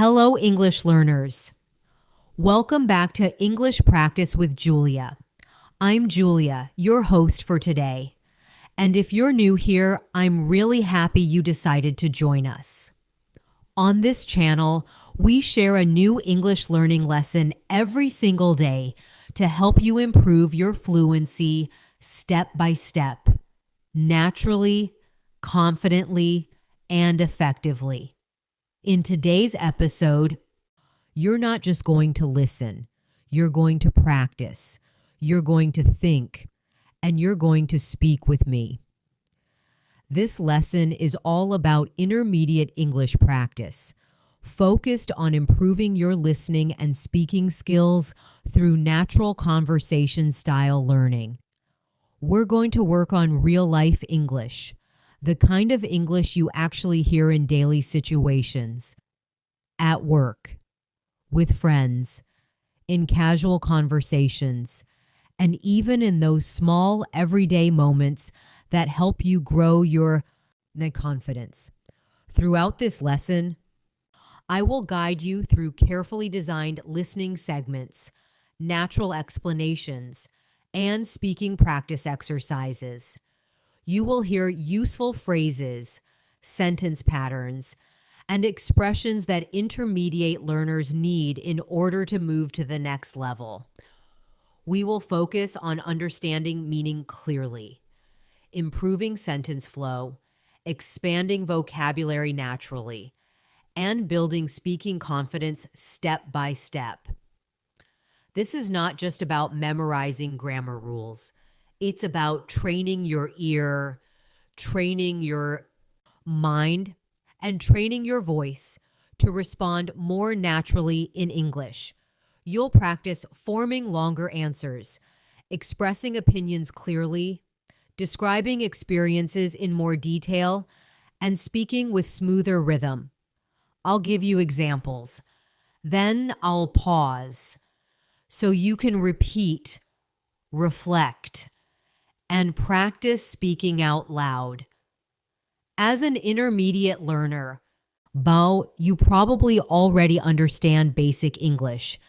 Hello, English learners. Welcome back to English Practice with Julia. I'm Julia, your host for today. And if you're new here, I'm really happy you decided to join us. On this channel, we share a new English learning lesson every single day to help you improve your fluency step by step, naturally, confidently, and effectively. In today's episode, you're not just going to listen, you're going to practice, you're going to think, and you're going to speak with me. This lesson is all about intermediate English practice, focused on improving your listening and speaking skills through natural conversation style learning. We're going to work on real-life English, the kind of English you actually hear in daily situations, at work, with friends, in casual conversations, and even in those small everyday moments that help you grow your confidence. Throughout this lesson, I will guide you through carefully designed listening segments, natural explanations, and speaking practice exercises. You will hear useful phrases, sentence patterns, and expressions that intermediate learners need in order to move to the next level. We will focus on understanding meaning clearly, improving sentence flow, expanding vocabulary naturally, and building speaking confidence step by step. This is not just about memorizing grammar rules. It's about training your ear, training your mind, and training your voice to respond more naturally in English. You'll practice forming longer answers, expressing opinions clearly, describing experiences in more detail, and speaking with smoother rhythm. I'll give you examples. Then I'll pause so you can repeat, reflect, and practice speaking out loud. As an intermediate learner, you probably already understand basic English,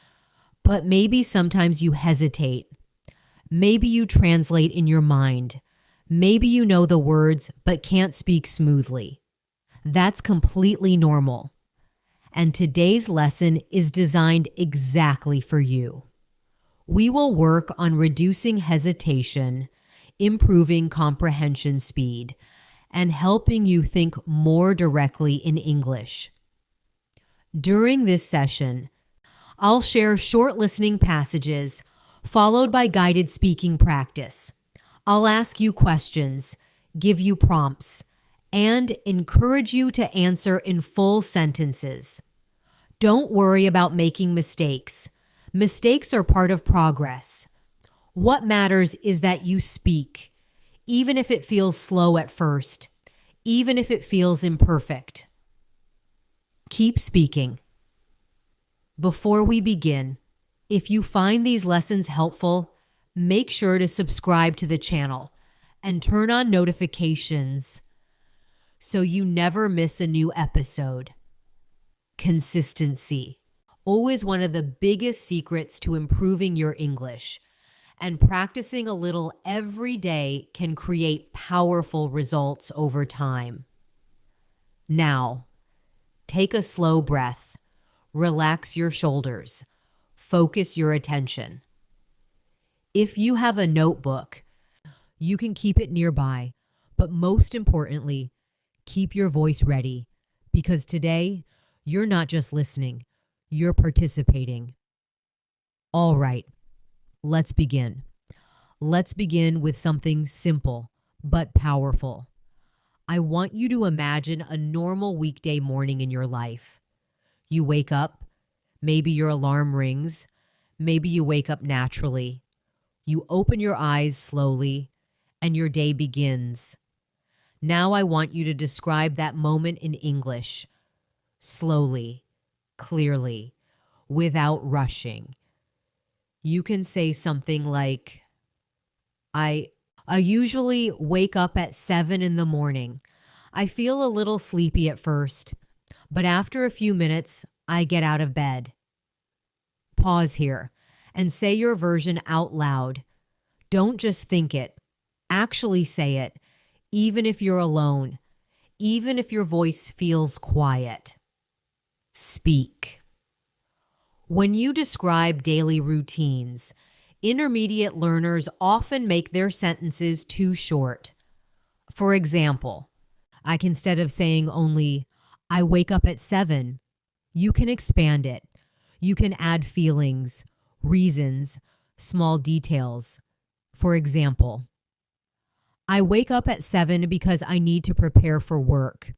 but maybe sometimes you hesitate. Maybe you translate in your mind. Maybe you know the words but can't speak smoothly. That's completely normal. And today's lesson is designed exactly for you. We will work on reducing hesitation, improving comprehension speed, and helping you think more directly in English. During this session, I'll share short listening passages followed by guided speaking practice. I'll ask you questions, give you prompts, and encourage you to answer in full sentences. Don't worry about making mistakes. Mistakes are part of progress. What matters is that you speak, even if it feels slow at first, even if it feels imperfect. Keep speaking. Before we begin, if you find these lessons helpful, make sure to subscribe to the channel and turn on notifications so you never miss a new episode. Consistency. Always one of the biggest secrets to improving your English. And practicing a little every day can create powerful results over time. Now, take a slow breath, relax your shoulders, focus your attention. If you have a notebook, you can keep it nearby, but most importantly, keep your voice ready, because today, you're not just listening, you're participating. All right. Let's begin. Let's begin with something simple but powerful. I want you to imagine a normal weekday morning in your life. You wake up, maybe your alarm rings, maybe you wake up naturally. You open your eyes slowly, and your day begins. Now I want you to describe that moment in English, slowly, clearly, without rushing. You can say something like, I usually wake up at 7 in the morning. I feel a little sleepy at first, but after a few minutes, I get out of bed. Pause here and say your version out loud. Don't just think it. Actually say it, even if you're alone, even if your voice feels quiet. Speak. When you describe daily routines, intermediate learners often make their sentences too short. For example, instead of saying only, I wake up at 7, you can expand it. You can add feelings, reasons, small details. For example, I wake up at 7 because I need to prepare for work.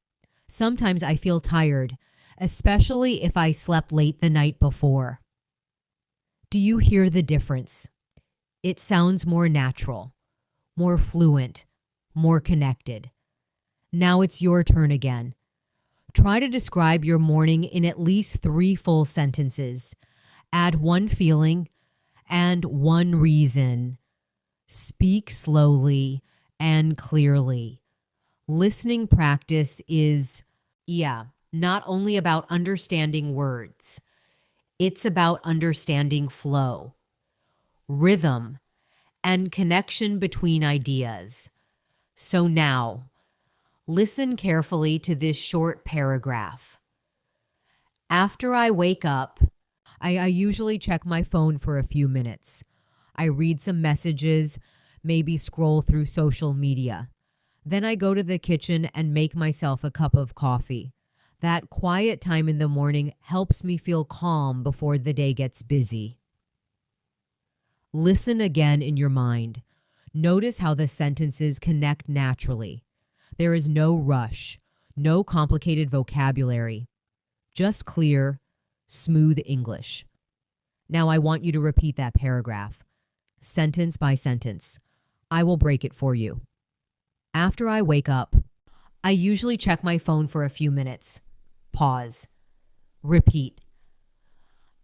Sometimes I feel tired, especially if I slept late the night before. Do you hear the difference? It sounds more natural, more fluent, more connected. Now it's your turn again. Try to describe your morning in at least 3 full sentences. Add one feeling and one reason. Speak slowly and clearly. Listening practice is, not only about understanding words. It's about understanding flow, rhythm, and connection between ideas. So now, listen carefully to this short paragraph. After I wake up, I usually check my phone for a few minutes. I read some messages, maybe scroll through social media. Then I go to the kitchen and make myself a cup of coffee. That quiet time in the morning helps me feel calm before the day gets busy. Listen again in your mind. Notice how the sentences connect naturally. There is no rush, no complicated vocabulary, just clear, smooth English. Now I want you to repeat that paragraph, sentence by sentence. I will break it for you. After I wake up, I usually check my phone for a few minutes. Pause. Repeat.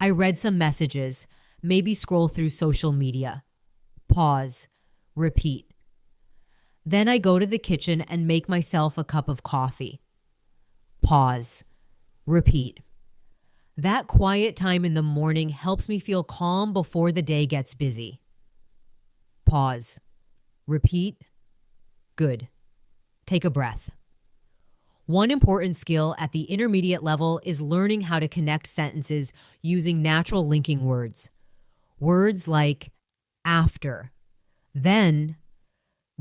I read some messages, maybe scroll through social media. Pause. Repeat. Then I go to the kitchen and make myself a cup of coffee. Pause. Repeat. That quiet time in the morning helps me feel calm before the day gets busy. Pause. Repeat. Good. Take a breath. One important skill at the intermediate level is learning how to connect sentences using natural linking words. Words like after, then,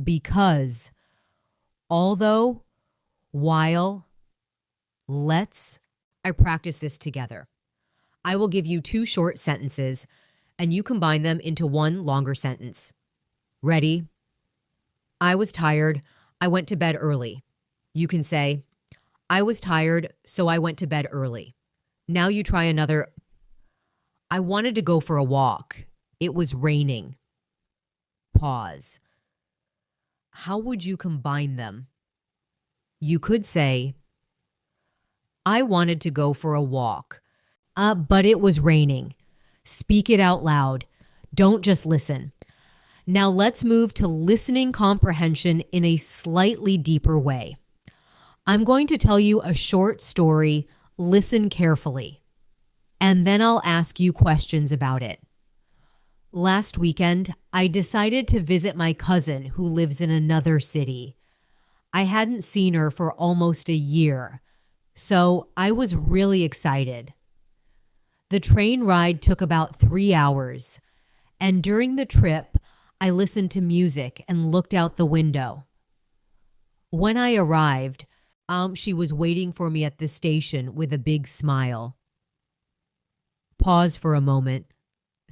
because, although, while, let's. I practice this together. I will give you 2 short sentences, and you combine them into one longer sentence. Ready? I was tired. I went to bed early. You can say, I was tired, so I went to bed early. Now you try another. I wanted to go for a walk. It was raining. Pause. How would you combine them? You could say, I wanted to go for a walk, but it was raining. Speak it out loud. Don't just listen. Now let's move to listening comprehension in a slightly deeper way. I'm going to tell you a short story. Listen carefully. And then I'll ask you questions about it. Last weekend, I decided to visit my cousin who lives in another city. I hadn't seen her for almost a year, so I was really excited. The train ride took about 3 hours, and during the trip, I listened to music and looked out the window. When I arrived, she was waiting for me at the station with a big smile. Pause for a moment.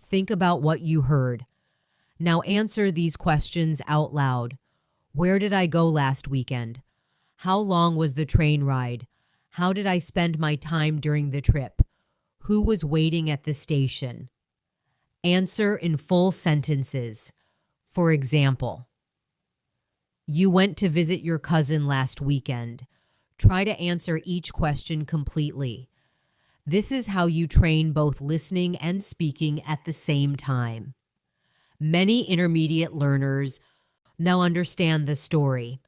Think about what you heard. Now answer these questions out loud. Where did I go last weekend? How long was the train ride? How did I spend my time during the trip? Who was waiting at the station? Answer in full sentences. For example, you went to visit your cousin last weekend. Try to answer each question completely. This is how you train both listening and speaking at the same time. Many intermediate learners now understand the story,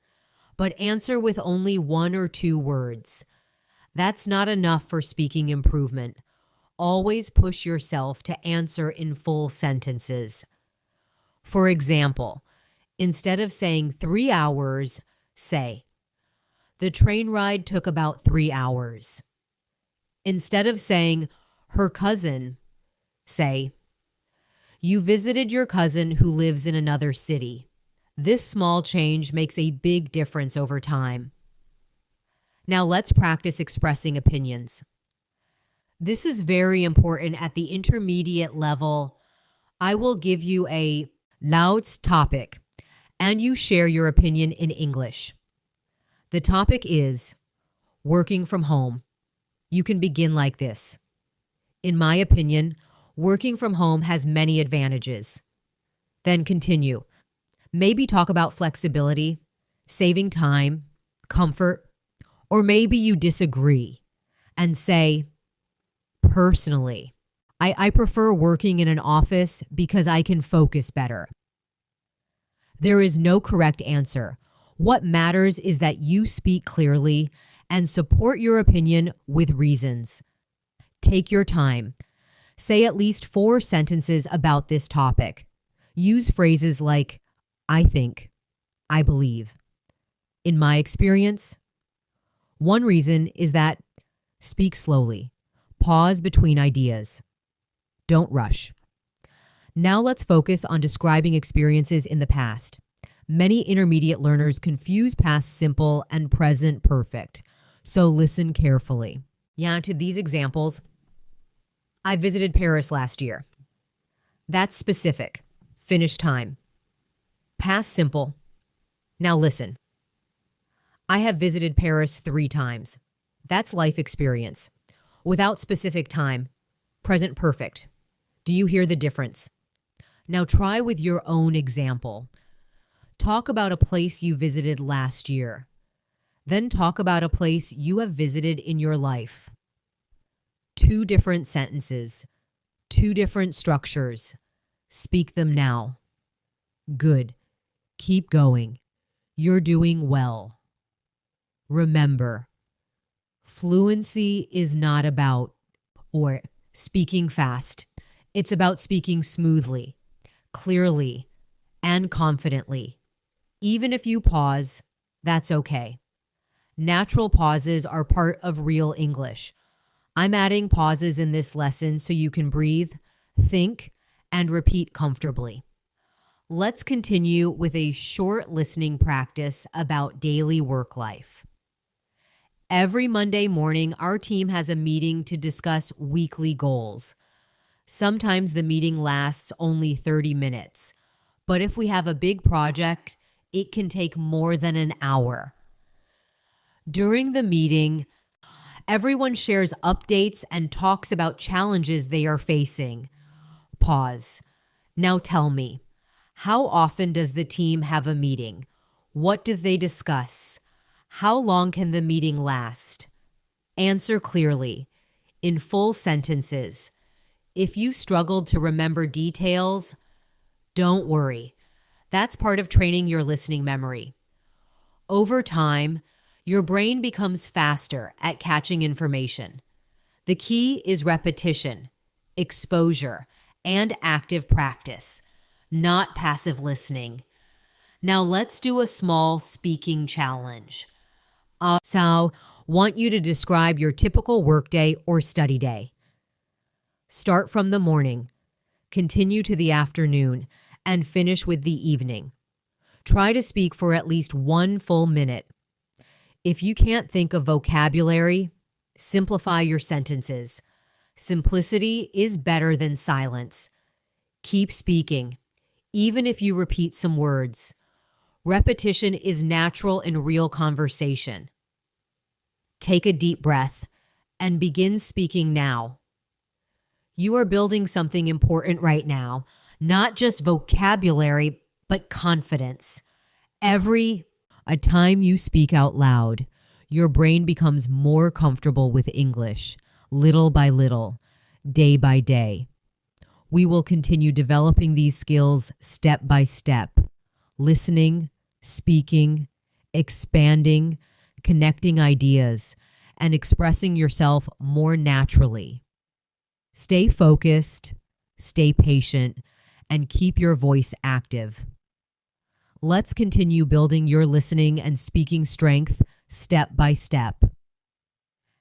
but answer with only 1 or 2 words. That's not enough for speaking improvement. Always push yourself to answer in full sentences. For example, instead of saying 3 hours, say, the train ride took about 3 hours. Instead of saying, her cousin, say, you visited your cousin who lives in another city. This small change makes a big difference over time. Now let's practice expressing opinions. This is very important at the intermediate level. I will give you a loud topic, and you share your opinion in English. The topic is working from home. You can begin like this. In my opinion, working from home has many advantages. Then continue. Maybe talk about flexibility, saving time, comfort, or maybe you disagree and say, personally, I prefer working in an office because I can focus better. There is no correct answer. What matters is that you speak clearly and support your opinion with reasons. Take your time. Say at least 4 sentences about this topic. Use phrases like, I think, I believe, in my experience. One reason is that speak slowly. Pause between ideas. Don't rush. Now let's focus on describing experiences in the past. Many intermediate learners confuse past simple and present perfect, so listen carefully. To these examples, I visited Paris last year. That's specific. Finish time. Past simple. Now listen. I have visited Paris 3 times. That's life experience. Without specific time. Present perfect. Do you hear the difference? Now try with your own example. Talk about a place you visited last year. Then talk about a place you have visited in your life. 2 different sentences. 2 different structures. Speak them now. Good. Keep going. You're doing well. Remember, fluency is not about or speaking fast. It's about speaking smoothly, clearly, and confidently. Even if you pause, that's okay. Natural pauses are part of real English. I'm adding pauses in this lesson so you can breathe, think, and repeat comfortably. Let's continue with a short listening practice about daily work life. Every Monday morning, our team has a meeting to discuss weekly goals. Sometimes the meeting lasts only 30 minutes, but if we have a big project, it can take more than an hour. During the meeting, everyone shares updates and talks about challenges they are facing. Pause. Now tell me, how often does the team have a meeting? What do they discuss? How long can the meeting last? Answer clearly, in full sentences. If you struggled to remember details, don't worry. That's part of training your listening memory. Over time, your brain becomes faster at catching information. The key is repetition, exposure, and active practice, not passive listening. Now let's do a small speaking challenge. So, want you to describe your typical workday or study day. Start from the morning, continue to the afternoon, and finish with the evening. Try to speak for at least 1 full minute. If you can't think of vocabulary, simplify your sentences. Simplicity is better than silence. Keep speaking, even if you repeat some words. Repetition is natural in real conversation. Take a deep breath and begin speaking now. You are building something important right now, not just vocabulary, but confidence. Every time you speak out loud, your brain becomes more comfortable with English, little by little, day by day. We will continue developing these skills step by step, listening, speaking, expanding, connecting ideas, and expressing yourself more naturally. Stay focused, stay patient, and keep your voice active. Let's continue building your listening and speaking strength step by step.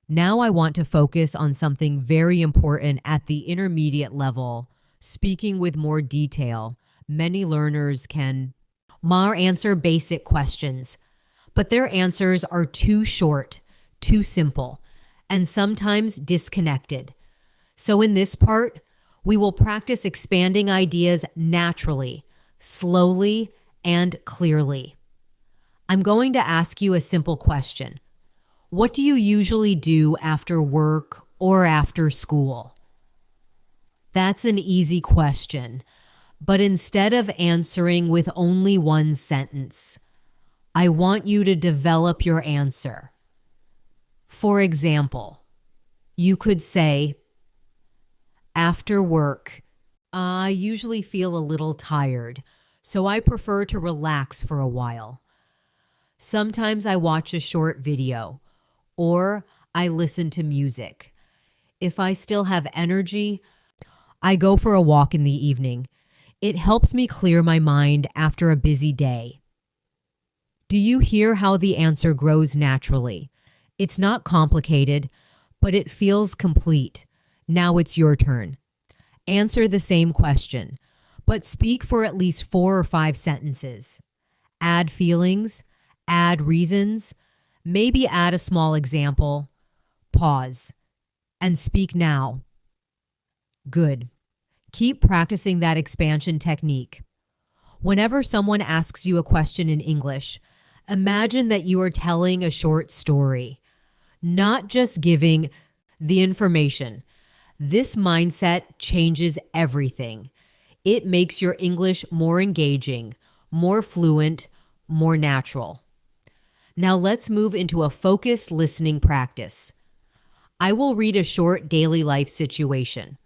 Now I want to focus on something very important at the intermediate level, speaking with more detail. Many learners can answer basic questions, but their answers are too short, too simple, and sometimes disconnected. So in this part, we will practice expanding ideas naturally, slowly, and clearly. I'm going to ask you a simple question. What do you usually do after work or after school? That's an easy question, but instead of answering with only one sentence, I want you to develop your answer. For example, you could say, after work, I usually feel a little tired, so I prefer to relax for a while. Sometimes I watch a short video, or I listen to music. If I still have energy, I go for a walk in the evening. It helps me clear my mind after a busy day. Do you hear how the answer grows naturally? It's not complicated, but it feels complete. Now it's your turn. Answer the same question, but speak for at least 4 or 5 sentences. Add feelings, add reasons, maybe add a small example. Pause and speak now. Good. Keep practicing that expansion technique. Whenever someone asks you a question in English, imagine that you are telling a short story, not just giving the information. This mindset changes everything. It makes your English more engaging, more fluent, more natural. Now let's move into a focused listening practice. I will read a short daily life situation.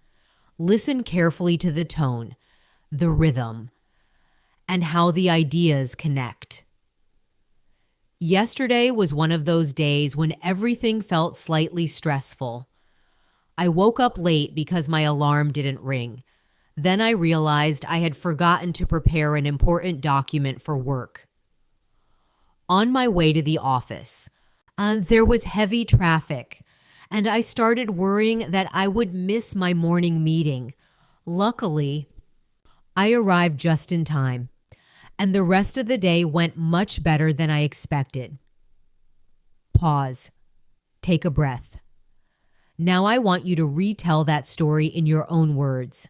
Listen carefully to the tone, the rhythm, and how the ideas connect. Yesterday was one of those days when everything felt slightly stressful. I woke up late because my alarm didn't ring. Then I realized I had forgotten to prepare an important document for work. On my way to the office, there was heavy traffic, and I started worrying that I would miss my morning meeting. Luckily, I arrived just in time, and the rest of the day went much better than I expected. Pause. Take a breath. Now I want you to retell that story in your own words.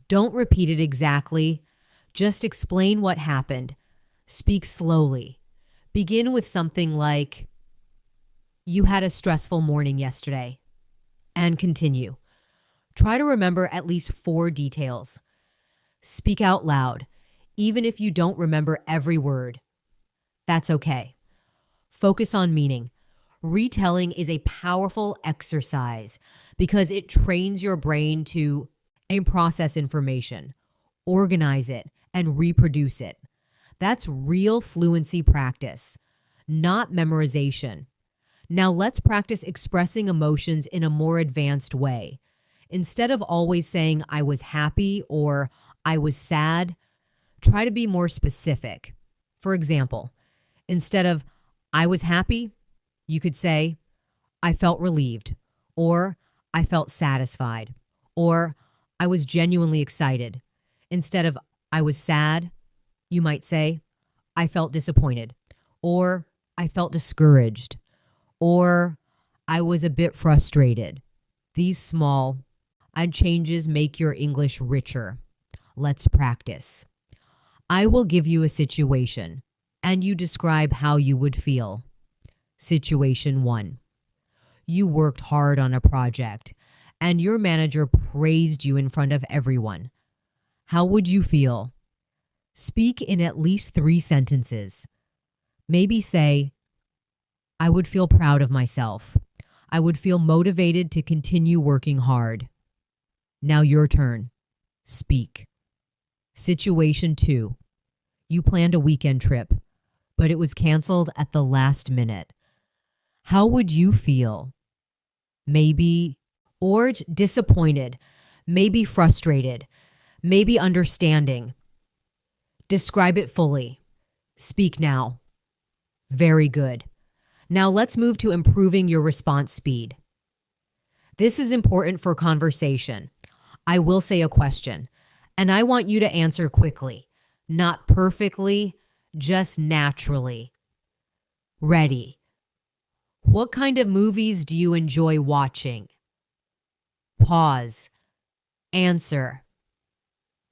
Don't repeat it exactly. Just explain what happened. Speak slowly. Begin with something like, "You had a stressful morning yesterday," and continue. Try to remember at least 4 details. Speak out loud, even if you don't remember every word. That's okay. Focus on meaning. Retelling is a powerful exercise because it trains your brain to process information, organize it, and reproduce it. That's real fluency practice, not memorization. Now let's practice expressing emotions in a more advanced way. Instead of always saying I was happy or I was sad, try to be more specific. For example, instead of I was happy, you could say I felt relieved, or I felt satisfied, or I was genuinely excited. Instead of I was sad, you might say I felt disappointed, or I felt discouraged, or I was a bit frustrated. These small changes make your English richer. Let's practice. I will give you a situation, and you describe how you would feel. Situation 1. You worked hard on a project, and your manager praised you in front of everyone. How would you feel? Speak in at least 3 sentences. Maybe say, I would feel proud of myself. I would feel motivated to continue working hard. Now your turn. Speak. Situation 2. You planned a weekend trip, but it was canceled at the last minute. How would you feel? Maybe, or disappointed, maybe frustrated, maybe understanding. Describe it fully. Speak now. Very good. Now let's move to improving your response speed. This is important for conversation. I will say a question, and I want you to answer quickly, not perfectly, just naturally. Ready. What kind of movies do you enjoy watching? Pause. Answer.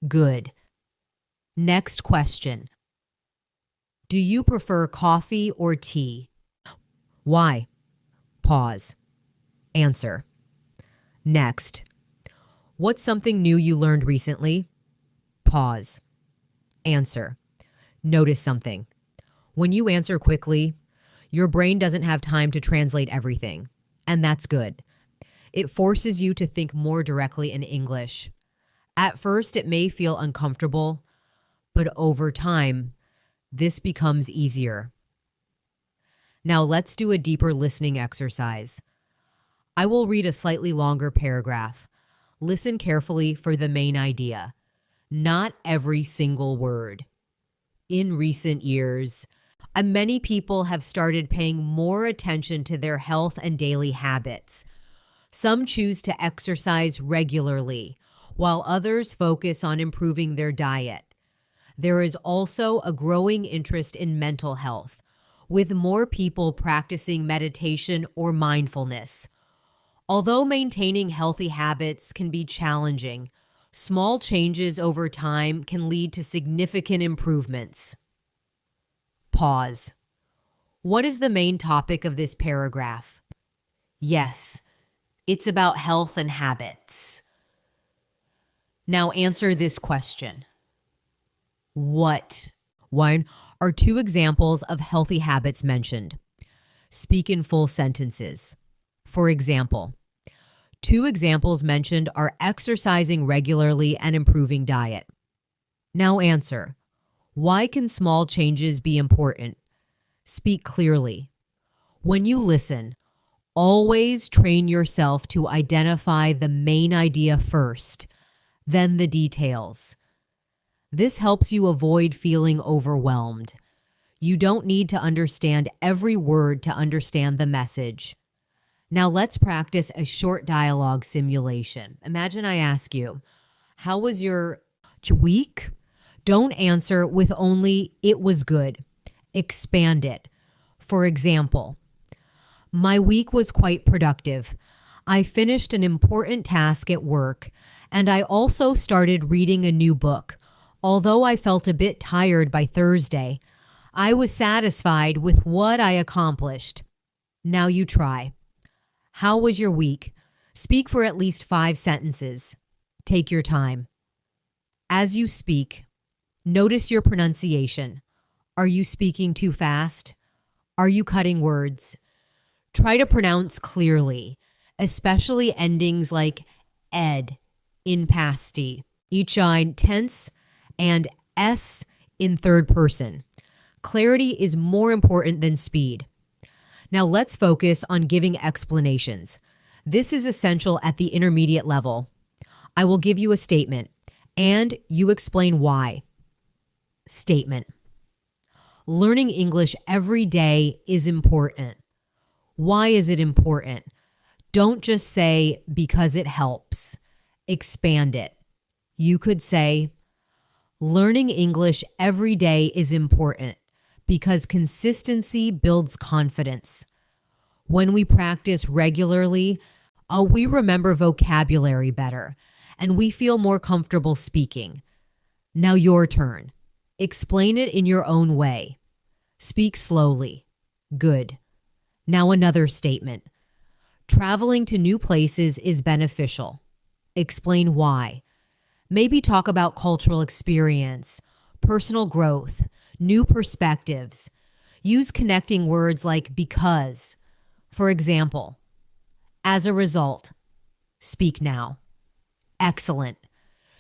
Good. Next question. Do you prefer coffee or tea? Why? Pause. Answer. Next. What's something new you learned recently? Pause. Answer. Notice something. When you answer quickly, your brain doesn't have time to translate everything, and that's good. It forces you to think more directly in English. At first, it may feel uncomfortable, but over time, this becomes easier. Now let's do a deeper listening exercise. I will read a slightly longer paragraph. Listen carefully for the main idea, not every single word. In recent years, many people have started paying more attention to their health and daily habits. Some choose to exercise regularly, while others focus on improving their diet. There is also a growing interest in mental health, with more people practicing meditation or mindfulness. Although maintaining healthy habits can be challenging, small changes over time can lead to significant improvements. Pause. What is the main topic of this paragraph? Yes, it's about health and habits. Now answer this question. What? One are two examples of healthy habits mentioned. Speak in full sentences. For example, two examples mentioned are exercising regularly and improving diet. Now answer. Why can small changes be important? Speak clearly. When you listen, always train yourself to identify the main idea first, then the details. This helps you avoid feeling overwhelmed. You don't need to understand every word to understand the message. Now let's practice a short dialogue simulation. Imagine I ask you, how was your week? Don't answer with only "it was good." Expand it. For example, my week was quite productive. I finished an important task at work, and I also started reading a new book. Although I felt a bit tired by Thursday, I was satisfied with what I accomplished. Now you try. How was your week? Speak for at least 5 sentences. Take your time. As you speak, notice your pronunciation. Are you speaking too fast? Are you cutting words? Try to pronounce clearly, especially endings like ed, in pasti, each I tense, and s in third person. Clarity is more important than speed. Now let's focus on giving explanations. This is essential at the intermediate level. I will give you a statement, and you explain why. Statement. Learning English every day is important. Why is it important? Don't just say because it helps. Expand it. You could say, learning English every day is important because consistency builds confidence. When we practice regularly, we remember vocabulary better and we feel more comfortable speaking. Now your turn. Explain it in your own way. Speak slowly. Good. Now another statement. Traveling to new places is beneficial. Explain why. Maybe talk about cultural experience, personal growth, new perspectives. Use connecting words like because. For example, as a result. Speak now. Excellent.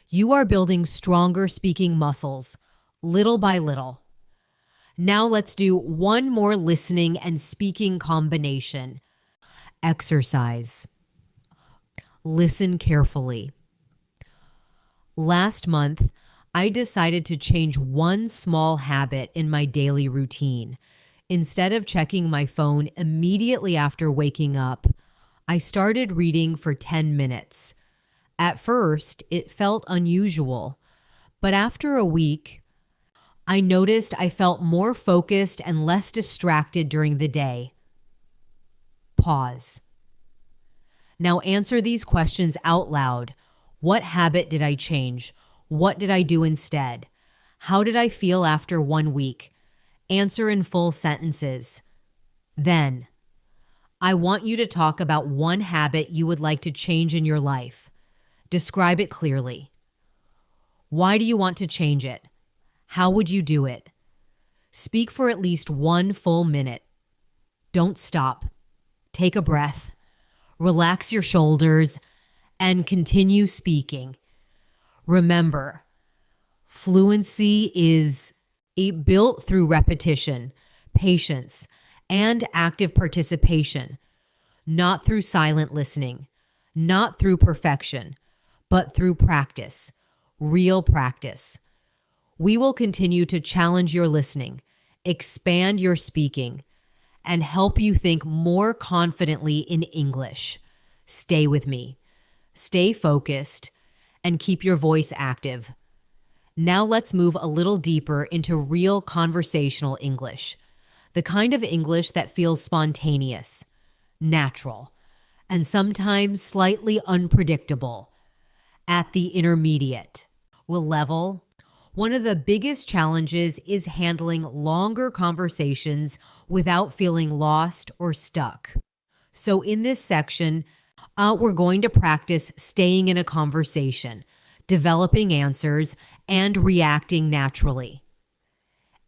You are building stronger speaking muscles, little by little. Now let's do one more listening and speaking combination. Exercise. Listen carefully. Last month, I decided to change one small habit in my daily routine. Instead of checking my phone immediately after waking up, I started reading for 10 minutes. At first, it felt unusual, but after a week, I noticed I felt more focused and less distracted during the day. Pause. Now answer these questions out loud. What habit did I change? What did I do instead? How did I feel after 1 week? Answer in full sentences. Then, I want you to talk about one habit you would like to change in your life. Describe it clearly. Why do you want to change it? How would you do it? Speak for at least 1 full minute. Don't stop. Take a breath. Relax your shoulders and continue speaking. Remember, fluency is built through repetition, patience, and active participation, not through silent listening, not through perfection, but through practice, real practice. We will continue to challenge your listening, expand your speaking, and help you think more confidently in English. Stay with me. Stay focused and keep your voice active. Now let's move a little deeper into real conversational English, the kind of English that feels spontaneous, natural, and sometimes slightly unpredictable. At the intermediate level, one of the biggest challenges is handling longer conversations without feeling lost or stuck. So in this section, we're going to practice staying in a conversation, developing answers, and reacting naturally.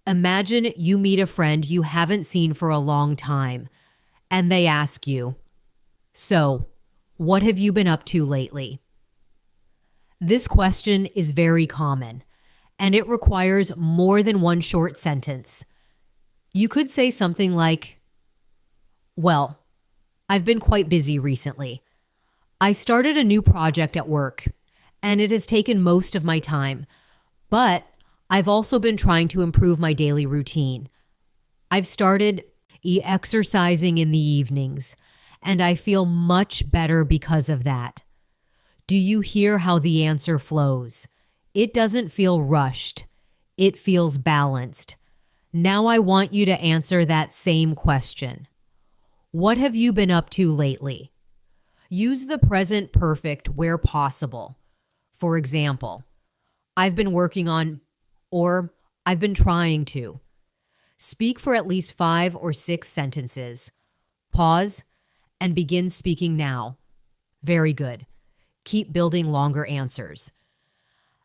Imagine you meet a friend you haven't seen for a long time, and they ask you, "So, what have you been up to lately?" This question is very common, and it requires more than one short sentence. You could say something like, "Well, I've been quite busy recently. I started a new project at work, and it has taken most of my time, but I've also been trying to improve my daily routine. I've started exercising in the evenings, and I feel much better because of that." Do you hear how the answer flows? It doesn't feel rushed. It feels balanced. Now I want you to answer that same question. What have you been up to lately? Use the present perfect where possible. For example, I've been working on, or I've been trying to. Speak for at least 5 or 6 sentences. Pause and begin speaking now. Very good. Keep building longer answers.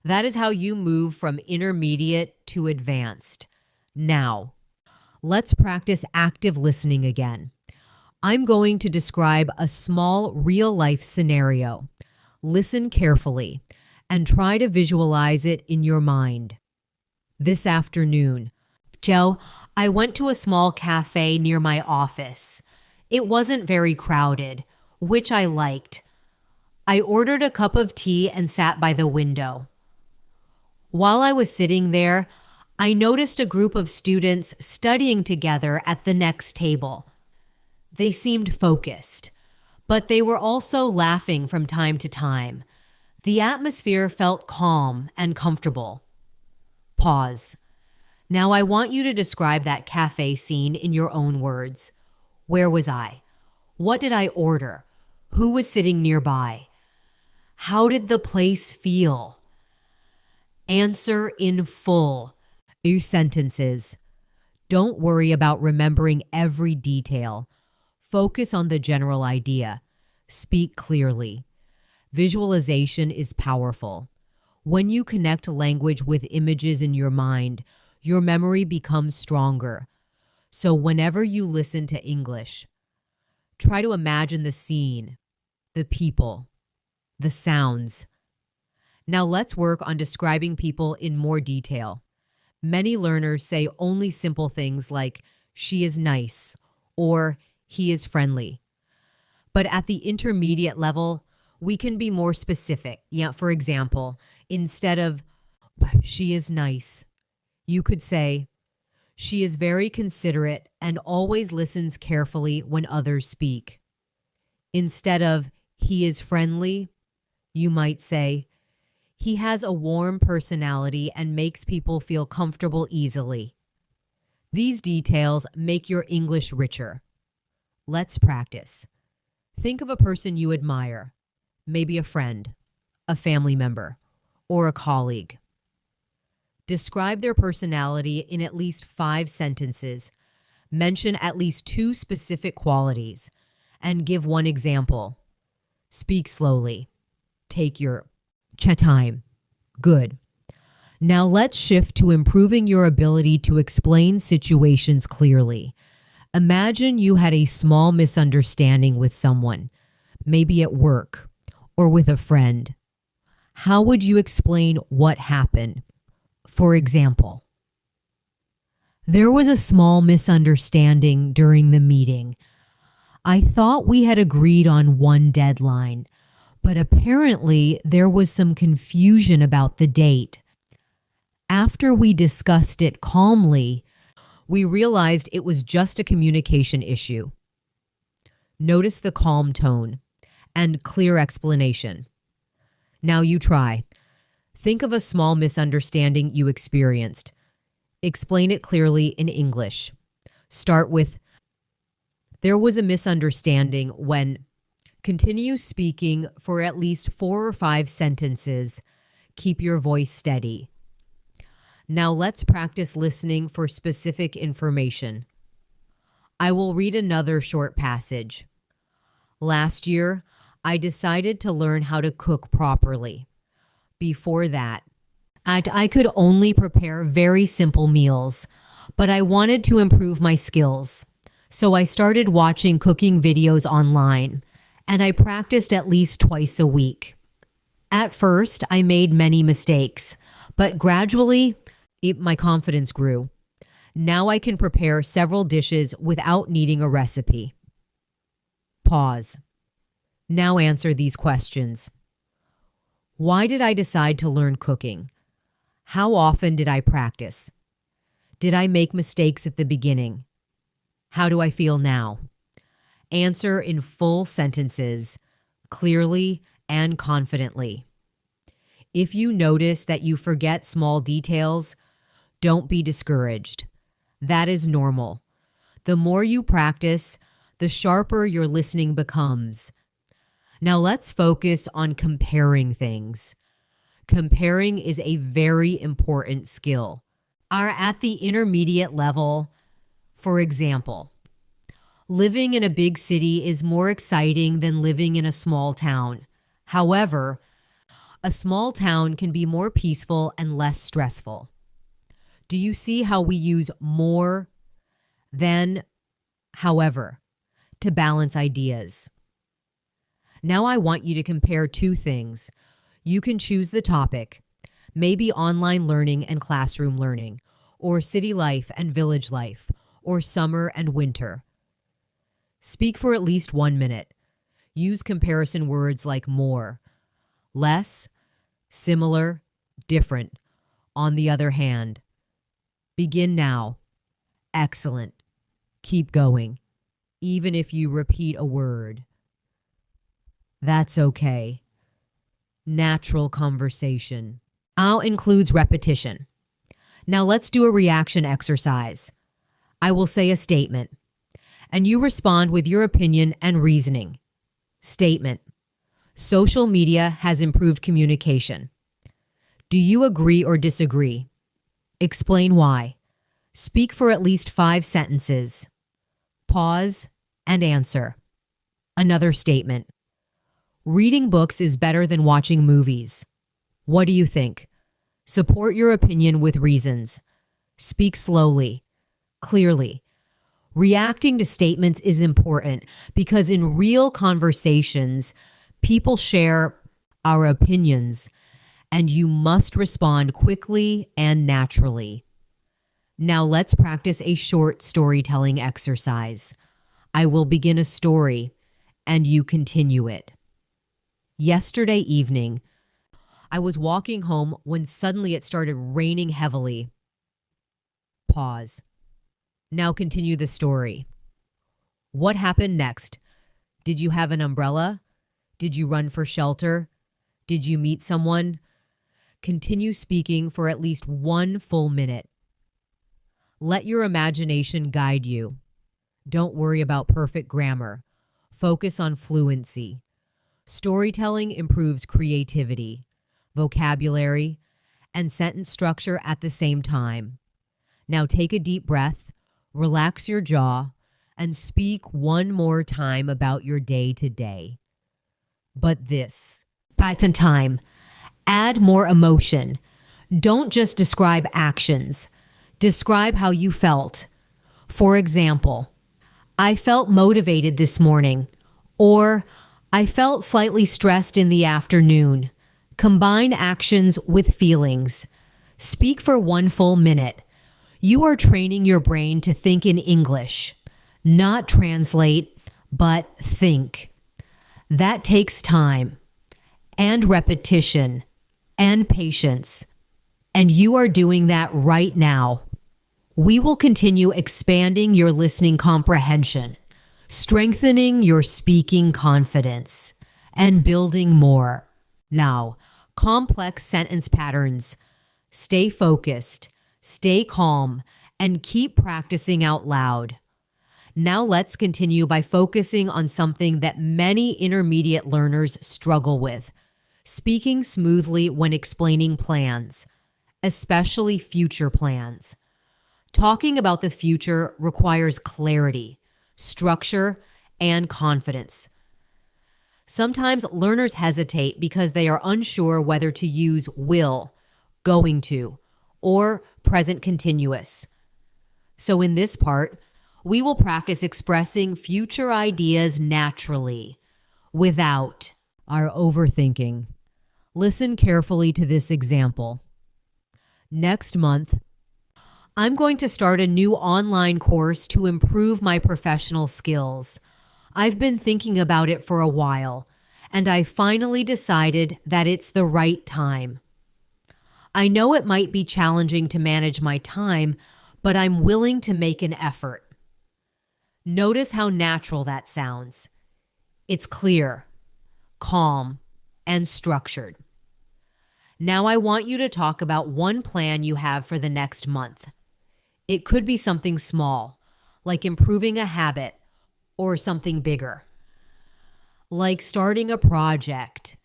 That is how you move from intermediate to advanced. Now, let's practice active listening again. I'm going to describe a small real-life scenario. Listen carefully and try to visualize it in your mind. This afternoon, Joe, I went to a small cafe near my office. It wasn't very crowded, which I liked. I ordered a cup of tea and sat by the window. While I was sitting there, I noticed a group of students studying together at the next table. They seemed focused, but they were also laughing from time to time. The atmosphere felt calm and comfortable. Pause. Now I want you to describe that cafe scene in your own words. Where was I? What did I order? Who was sitting nearby? How did the place feel? Answer in full. Sentences. Don't worry about remembering every detail. Focus on the general idea. Speak clearly. Visualization is powerful. When you connect language with images in your mind, your memory becomes stronger. So whenever you listen to English, try to imagine the scene, the people, the sounds. Now let's work on describing people in more detail. Many learners say only simple things like, she is nice, or he is friendly. But at the intermediate level, we can be more specific. Yeah, for example, instead of, she is nice, you could say, she is very considerate and always listens carefully when others speak. Instead of, he is friendly, you might say, he has a warm personality and makes people feel comfortable easily. These details make your English richer. Let's practice. Think of a person you admire, maybe a friend, a family member, or a colleague. Describe their personality in at least 5 sentences. Mention at least 2 specific qualities, and give one example. Speak slowly. Take your time. Good. Now let's shift to improving your ability to explain situations clearly. Imagine you had a small misunderstanding with someone, maybe at work or with a friend. How would you explain what happened? For example, there was a small misunderstanding during the meeting. I thought we had agreed on one deadline, but apparently there was some confusion about the date. After we discussed it calmly, we realized it was just a communication issue. Notice the calm tone and clear explanation. Now you try. Think of a small misunderstanding you experienced. Explain it clearly in English. Start with, there was a misunderstanding when. Continue speaking for at least 4 or 5 sentences. Keep your voice steady. Now let's practice listening for specific information. I will read another short passage. Last year, I decided to learn how to cook properly. Before that, I could only prepare very simple meals, but I wanted to improve my skills. So I started watching cooking videos online, and I practiced at least twice a week. At first, I made many mistakes, but gradually, my confidence grew. Now I can prepare several dishes without needing a recipe. Pause. Now answer these questions. Why did I decide to learn cooking? How often did I practice? Did I make mistakes at the beginning? How do I feel now? Answer in full sentences, clearly and confidently. If you notice that you forget small details, don't be discouraged. That is normal. The more you practice, the sharper your listening becomes. Now let's focus on comparing things. Comparing is a very important skill. At the intermediate level, for example, living in a big city is more exciting than living in a small town. However, a small town can be more peaceful and less stressful. Do you see how we use more than, however, to balance ideas? Now I want you to compare 2 things. You can choose the topic, maybe online learning and classroom learning, or city life and village life, or summer and winter. Speak for at least 1 minute. Use comparison words like more, less, similar, different. On the other hand, begin now. Excellent. Keep going, even if you repeat a word. That's okay. Natural conversation. Now includes repetition. Now let's do a reaction exercise. I will say a statement, and you respond with your opinion and reasoning. Statement. Social media has improved communication. Do you agree or disagree? Explain why. Speak for at least 5 sentences. Pause and answer. Another statement. Reading books is better than watching movies. What do you think? Support your opinion with reasons. Speak slowly, clearly. Reacting to statements is important because in real conversations, people share our opinions, and you must respond quickly and naturally. Now let's practice a short storytelling exercise. I will begin a story and you continue it. Yesterday evening, I was walking home when suddenly it started raining heavily. Pause. Now continue the story. What happened next? Did you have an umbrella? Did you run for shelter? Did you meet someone? Continue speaking for at least 1 full minute. Let your imagination guide you. Don't worry about perfect grammar. Focus on fluency. Storytelling improves creativity, vocabulary, and sentence structure at the same time. Now take a deep breath, relax your jaw, and speak one more time about your day today. But this, at a time, add more emotion. Don't just describe actions. Describe how you felt. For example, I felt motivated this morning, or I felt slightly stressed in the afternoon. Combine actions with feelings. Speak for 1 full minute. You are training your brain to think in English, not translate, but think. That takes time and repetition and patience, and you are doing that right now. We will continue expanding your listening comprehension, strengthening your speaking confidence, and building more. Now, complex sentence patterns. Stay focused, stay calm, and keep practicing out loud. Now let's continue by focusing on something that many intermediate learners struggle with: speaking smoothly when explaining plans, especially future plans. Talking about the future requires clarity, structure, and confidence. Sometimes learners hesitate because they are unsure whether to use will, going to, or present continuous. So in this part, we will practice expressing future ideas naturally, without our overthinking. Listen carefully to this example. Next month, I'm going to start a new online course to improve my professional skills. I've been thinking about it for a while, and I finally decided that it's the right time. I know it might be challenging to manage my time, but I'm willing to make an effort. Notice how natural that sounds. It's clear, calm, and structured. Now I want you to talk about one plan you have for the next month. It could be something small, like improving a habit, or something bigger, like starting a project.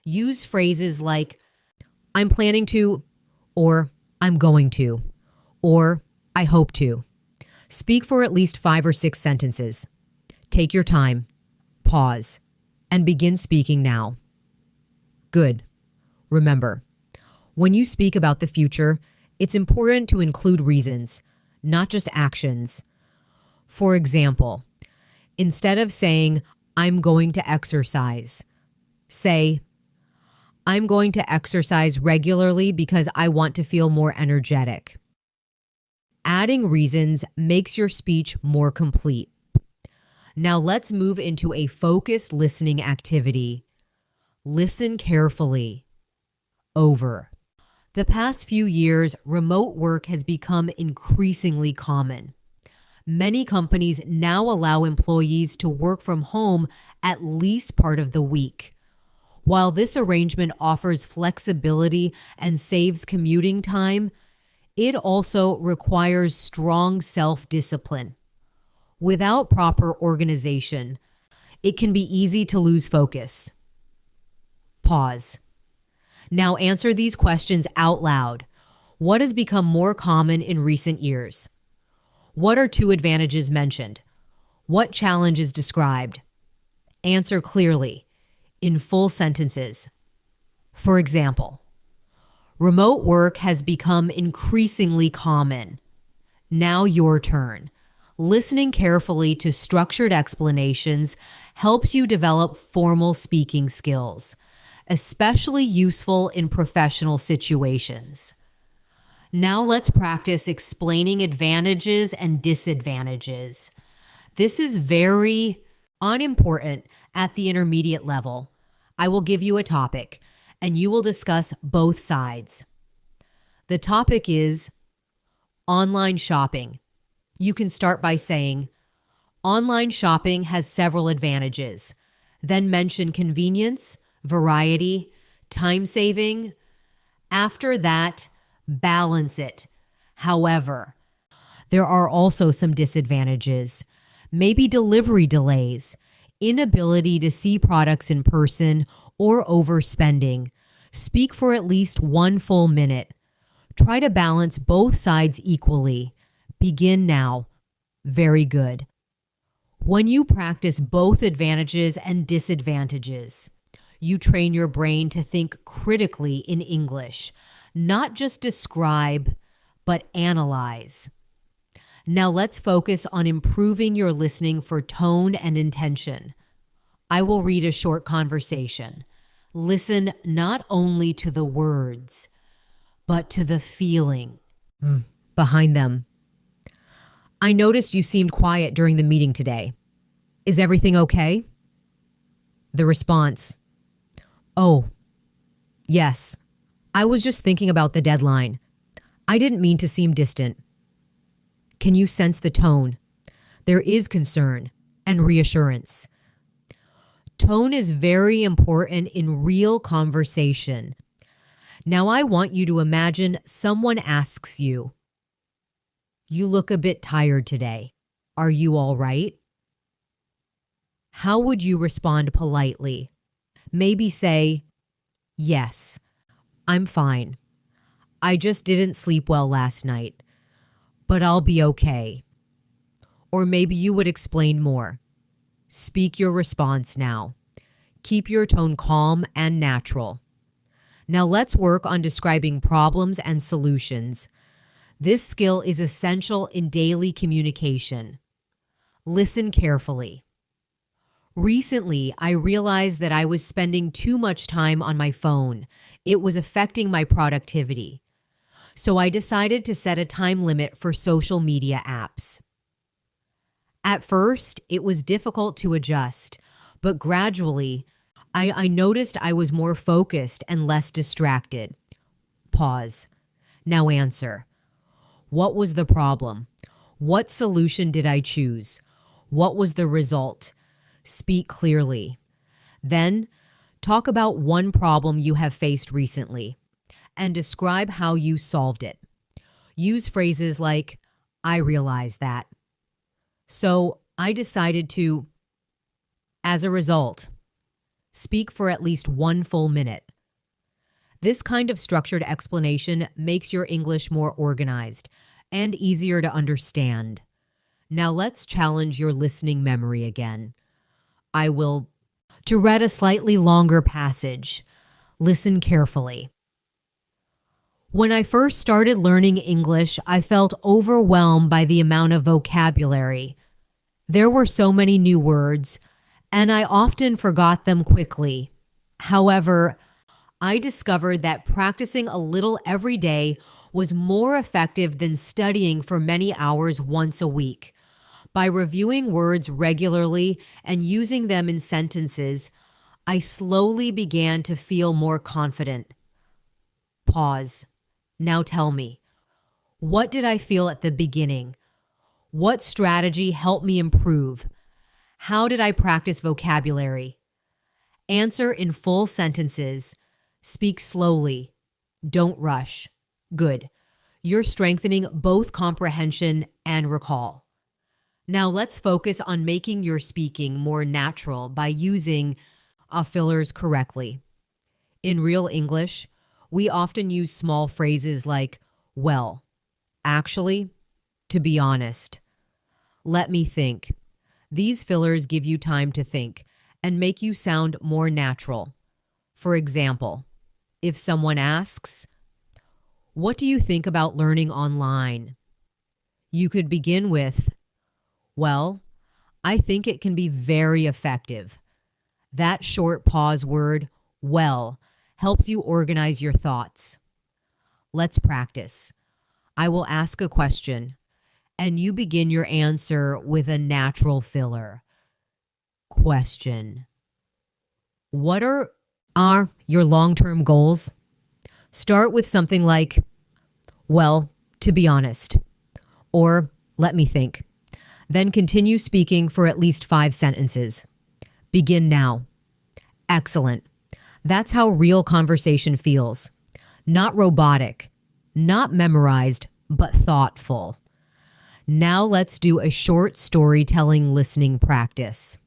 Use phrases like, I'm planning to, or I'm going to, or I hope to. Speak for at least 5 or 6 sentences. Take your time, pause, and begin speaking now. Good. Remember, when you speak about the future, it's important to include reasons, not just actions. For example, instead of saying, I'm going to exercise, say, I'm going to exercise regularly because I want to feel more energetic. Adding reasons makes your speech more complete. Now let's move into a focused listening activity. Listen carefully. Over. The past few years, remote work has become increasingly common. Many companies now allow employees to work from home at least part of the week. While this arrangement offers flexibility and saves commuting time, it also requires strong self-discipline. Without proper organization, it can be easy to lose focus. Pause. Now answer these questions out loud. What has become more common in recent years? What are 2 advantages mentioned? What challenge is described? Answer clearly, in full sentences. For example, remote work has become increasingly common. Now your turn. Listening carefully to structured explanations helps you develop formal speaking skills, especially useful in professional situations. Now let's practice explaining advantages and disadvantages. This is very unimportant at the intermediate level. I will give you a topic, and you will discuss both sides. The topic is online shopping. You can start by saying, online shopping has several advantages. Then mention convenience, variety, time saving. After that, balance it. However, there are also some disadvantages. Maybe delivery delays, inability to see products in person, or overspending. Speak for at least 1 full minute. Try to balance both sides equally. Begin now. Very good. When you practice both advantages and disadvantages, you train your brain to think critically in English, not just describe, but analyze. Now let's focus on improving your listening for tone and intention. I will read a short conversation. Listen not only to the words, but to the feeling behind them. I noticed you seemed quiet during the meeting today. Is everything okay? The response, oh, yes. I was just thinking about the deadline. I didn't mean to seem distant. Can you sense the tone? There is concern and reassurance. Tone is very important in real conversation. Now I want you to imagine someone asks you, "You look a bit tired today. Are you all right?" How would you respond politely? Maybe say, "Yes, I'm fine. I just didn't sleep well last night, but I'll be okay." Or maybe you would explain more. Speak your response now. Keep your tone calm and natural. Now let's work on describing problems and solutions. This skill is essential in daily communication. Listen carefully. Recently, I realized that I was spending too much time on my phone. It was affecting my productivity. So I decided to set a time limit for social media apps. At first, it was difficult to adjust, but gradually, I noticed I was more focused and less distracted. Pause. Now answer. What was the problem? What solution did I choose? What was the result? Speak clearly. Then, talk about one problem you have faced recently and describe how you solved it. Use phrases like, "I realized that." So, I decided to, as a result, speak for at least 1 full minute. This kind of structured explanation makes your English more organized and easier to understand. Now let's challenge your listening memory again. To read a slightly longer passage. Listen carefully. When I first started learning English, I felt overwhelmed by the amount of vocabulary. There were so many new words, and I often forgot them quickly. However, I discovered that practicing a little every day was more effective than studying for many hours once a week. By reviewing words regularly and using them in sentences, I slowly began to feel more confident. Pause. Now tell me, what did I feel at the beginning? What strategy helped me improve? How did I practice vocabulary? Answer in full sentences. Speak slowly. Don't rush. Good. You're strengthening both comprehension and recall. Now let's focus on making your speaking more natural by using fillers correctly. In real English, we often use small phrases like, "well," "actually," "to be honest," "let me think." These fillers give you time to think and make you sound more natural. For example, if someone asks, "What do you think about learning online?" You could begin with, "Well, I think it can be very effective." That short pause word, "well," helps you organize your thoughts. Let's practice. I will ask a question, and you begin your answer with a natural filler. Question. What are your long-term goals? Start with something like, well, to be honest, or let me think. Then continue speaking for at least 5 sentences. Begin now. Excellent. That's how real conversation feels. Not robotic, not memorized, but thoughtful. Now let's do a short storytelling listening practice.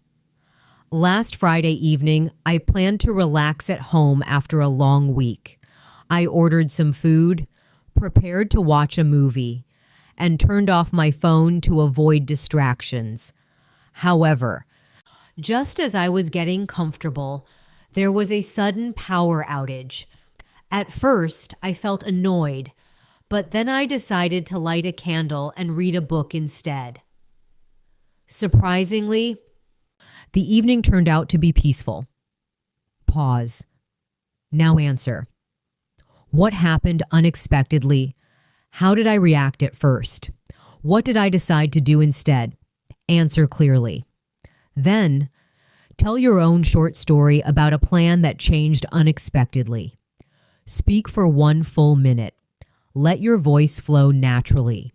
Last Friday evening, I planned to relax at home after a long week. I ordered some food, prepared to watch a movie, and turned off my phone to avoid distractions. However, just as I was getting comfortable, there was a sudden power outage. At first, I felt annoyed, but then I decided to light a candle and read a book instead. Surprisingly, the evening turned out to be peaceful. Pause. Now answer. What happened unexpectedly? How did I react at first? What did I decide to do instead? Answer clearly. Then, tell your own short story about a plan that changed unexpectedly. Speak for 1 full minute. Let your voice flow naturally.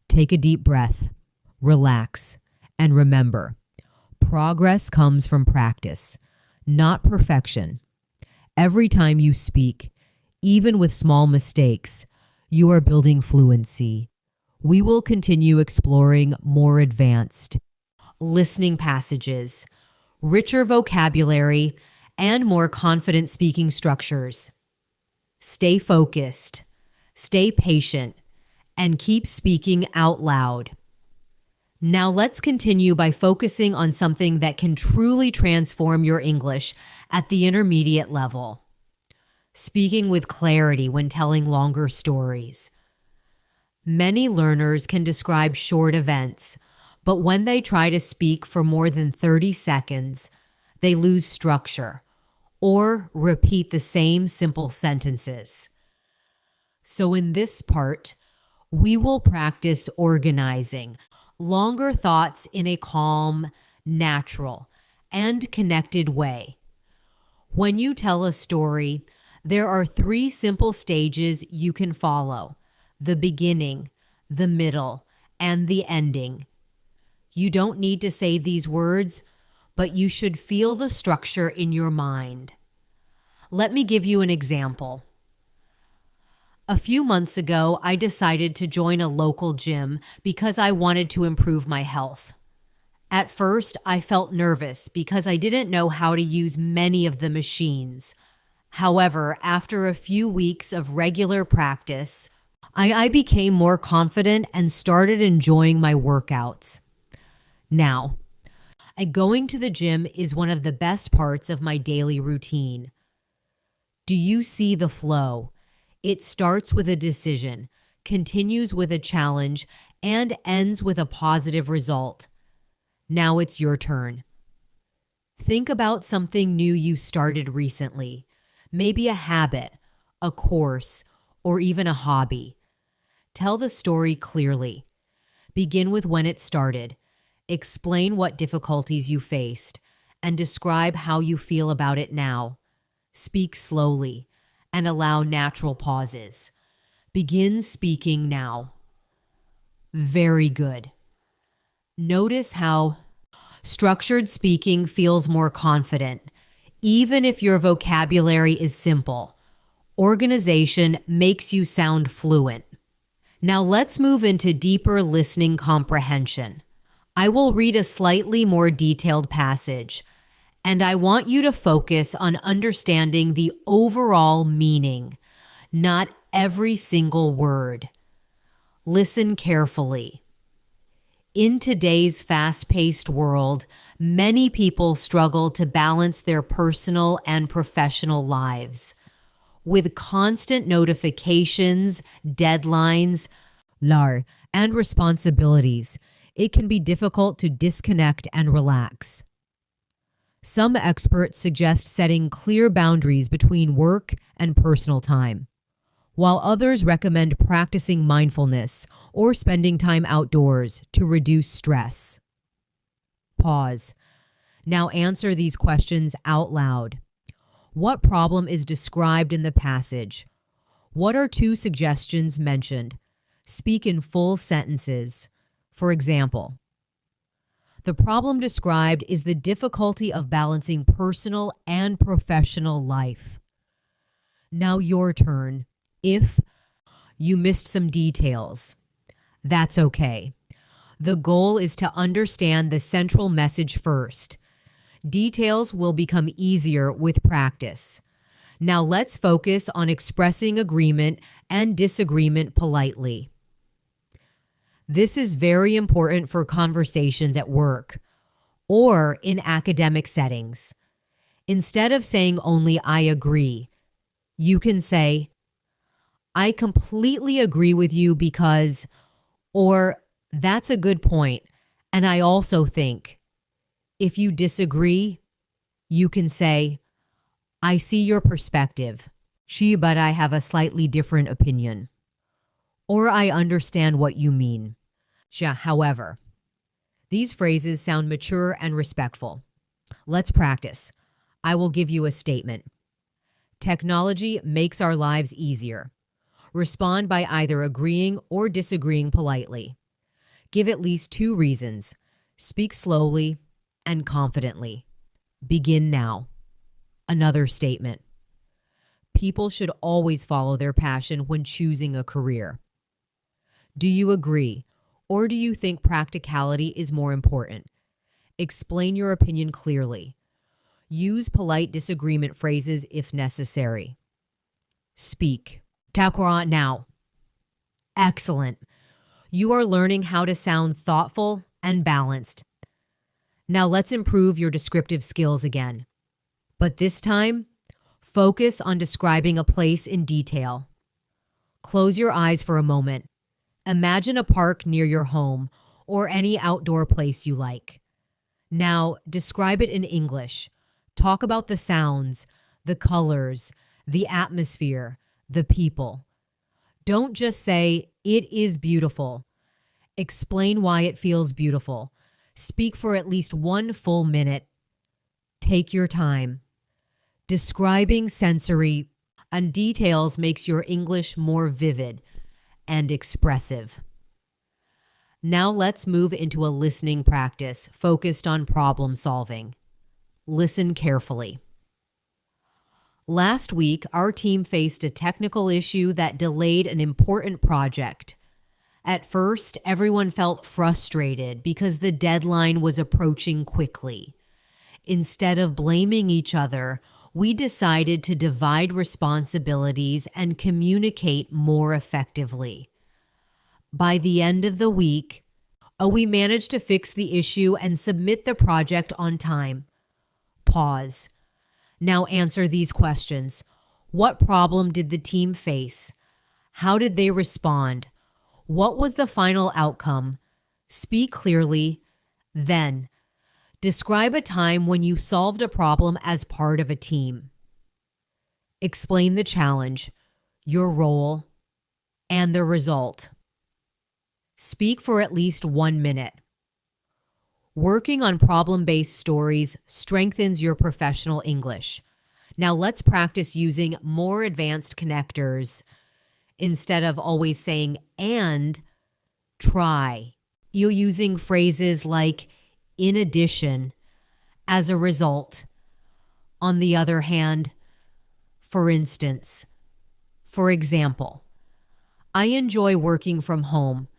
Take a deep breath, relax, and remember, progress comes from practice, not perfection. Every time you speak, even with small mistakes, you are building fluency. We will continue exploring more advanced listening passages, richer vocabulary, and more confident speaking structures. Stay focused, stay patient, and keep speaking out loud. Now let's continue by focusing on something that can truly transform your English at the intermediate level. Speaking with clarity when telling longer stories. Many learners can describe short events, but when they try to speak for more than 30 seconds, they lose structure or repeat the same simple sentences. So in this part, we will practice organizing longer thoughts in a calm, natural, and connected way. When you tell a story, there are 3 simple stages you can follow: the beginning, the middle, and the ending. You don't need to say these words, but you should feel the structure in your mind. Let me give you an example. A few months ago, I decided to join a local gym because I wanted to improve my health. At first, I felt nervous because I didn't know how to use many of the machines. However, after a few weeks of regular practice, I became more confident and started enjoying my workouts. Now, going to the gym is one of the best parts of my daily routine. Do you see the flow? It starts with a decision, continues with a challenge, and ends with a positive result. Now it's your turn. Think about something new you started recently, maybe a habit, a course, or even a hobby. Tell the story clearly. Begin with when it started. Explain what difficulties you faced, and describe how you feel about it now. Speak slowly and allow natural pauses. Begin speaking now. Very good. Notice how structured speaking feels more confident, even if your vocabulary is simple. Organization makes you sound fluent. Now let's move into deeper listening comprehension. I will read a slightly more detailed passage, and I want you to focus on understanding the overall meaning, not every single word. Listen carefully. In today's fast-paced world, many people struggle to balance their personal and professional lives. With constant notifications, deadlines, and responsibilities, it can be difficult to disconnect and relax. Some experts suggest setting clear boundaries between work and personal time. while others recommend practicing mindfulness or spending time outdoors to reduce stress. Pause. Now answer these questions out loud. What problem is described in the passage? What are two suggestions mentioned? Speak in full sentences. For example, the problem described is the difficulty of balancing personal and professional life. Now your turn. If you missed some details, that's okay. The goal is to understand the central message first. Details will become easier with practice. Now let's focus on expressing agreement and disagreement politely. This is very important for conversations at work or in academic settings. Instead of saying only "I agree," you can say, "I completely agree with you because," or "That's a good point, and I also think." If you disagree, you can say, "I see your perspective, but I have a slightly different opinion." Or "I understand what you mean. However." These phrases sound mature and respectful. Let's practice. I will give you a statement. Technology makes our lives easier. Respond by either agreeing or disagreeing politely. Give at least two reasons. Speak slowly and confidently. Begin now. Another statement. People should always follow their passion when choosing a career. Do you agree, or do you think practicality is more important? Explain your opinion clearly. Use polite disagreement phrases if necessary. Speak. Takura now. Excellent. You are learning how to sound thoughtful and balanced. Now let's improve your descriptive skills again. But this time, focus on describing a place in detail. Close your eyes for a moment. Imagine a park near your home or any outdoor place you like. Now, describe it in English. Talk about the sounds, the colors, the atmosphere, the people. Don't just say, "It is beautiful." Explain why it feels beautiful. Speak for at least 1 full minute. Take your time. Describing sensory and details makes your English more vivid and expressive. Now let's move into a listening practice focused on problem solving. Listen carefully. Last week, our team faced a technical issue that delayed an important project. At first, everyone felt frustrated because the deadline was approaching quickly. Instead of blaming each other, we decided to divide responsibilities and communicate more effectively. By the end of the week, we managed to fix the issue and submit the project on time. Pause. Now answer these questions. What problem did the team face? How did they respond? What was the final outcome? Speak clearly. Then, describe a time when you solved a problem as part of a team. Explain the challenge, your role, and the result. Speak for at least 1 minute. Working on problem-based stories strengthens your professional English. Now let's practice using more advanced connectors. Instead of always saying "and," try. You're using phrases like "in addition," "as a result," "on the other hand," "for instance." For example, I enjoy working from home.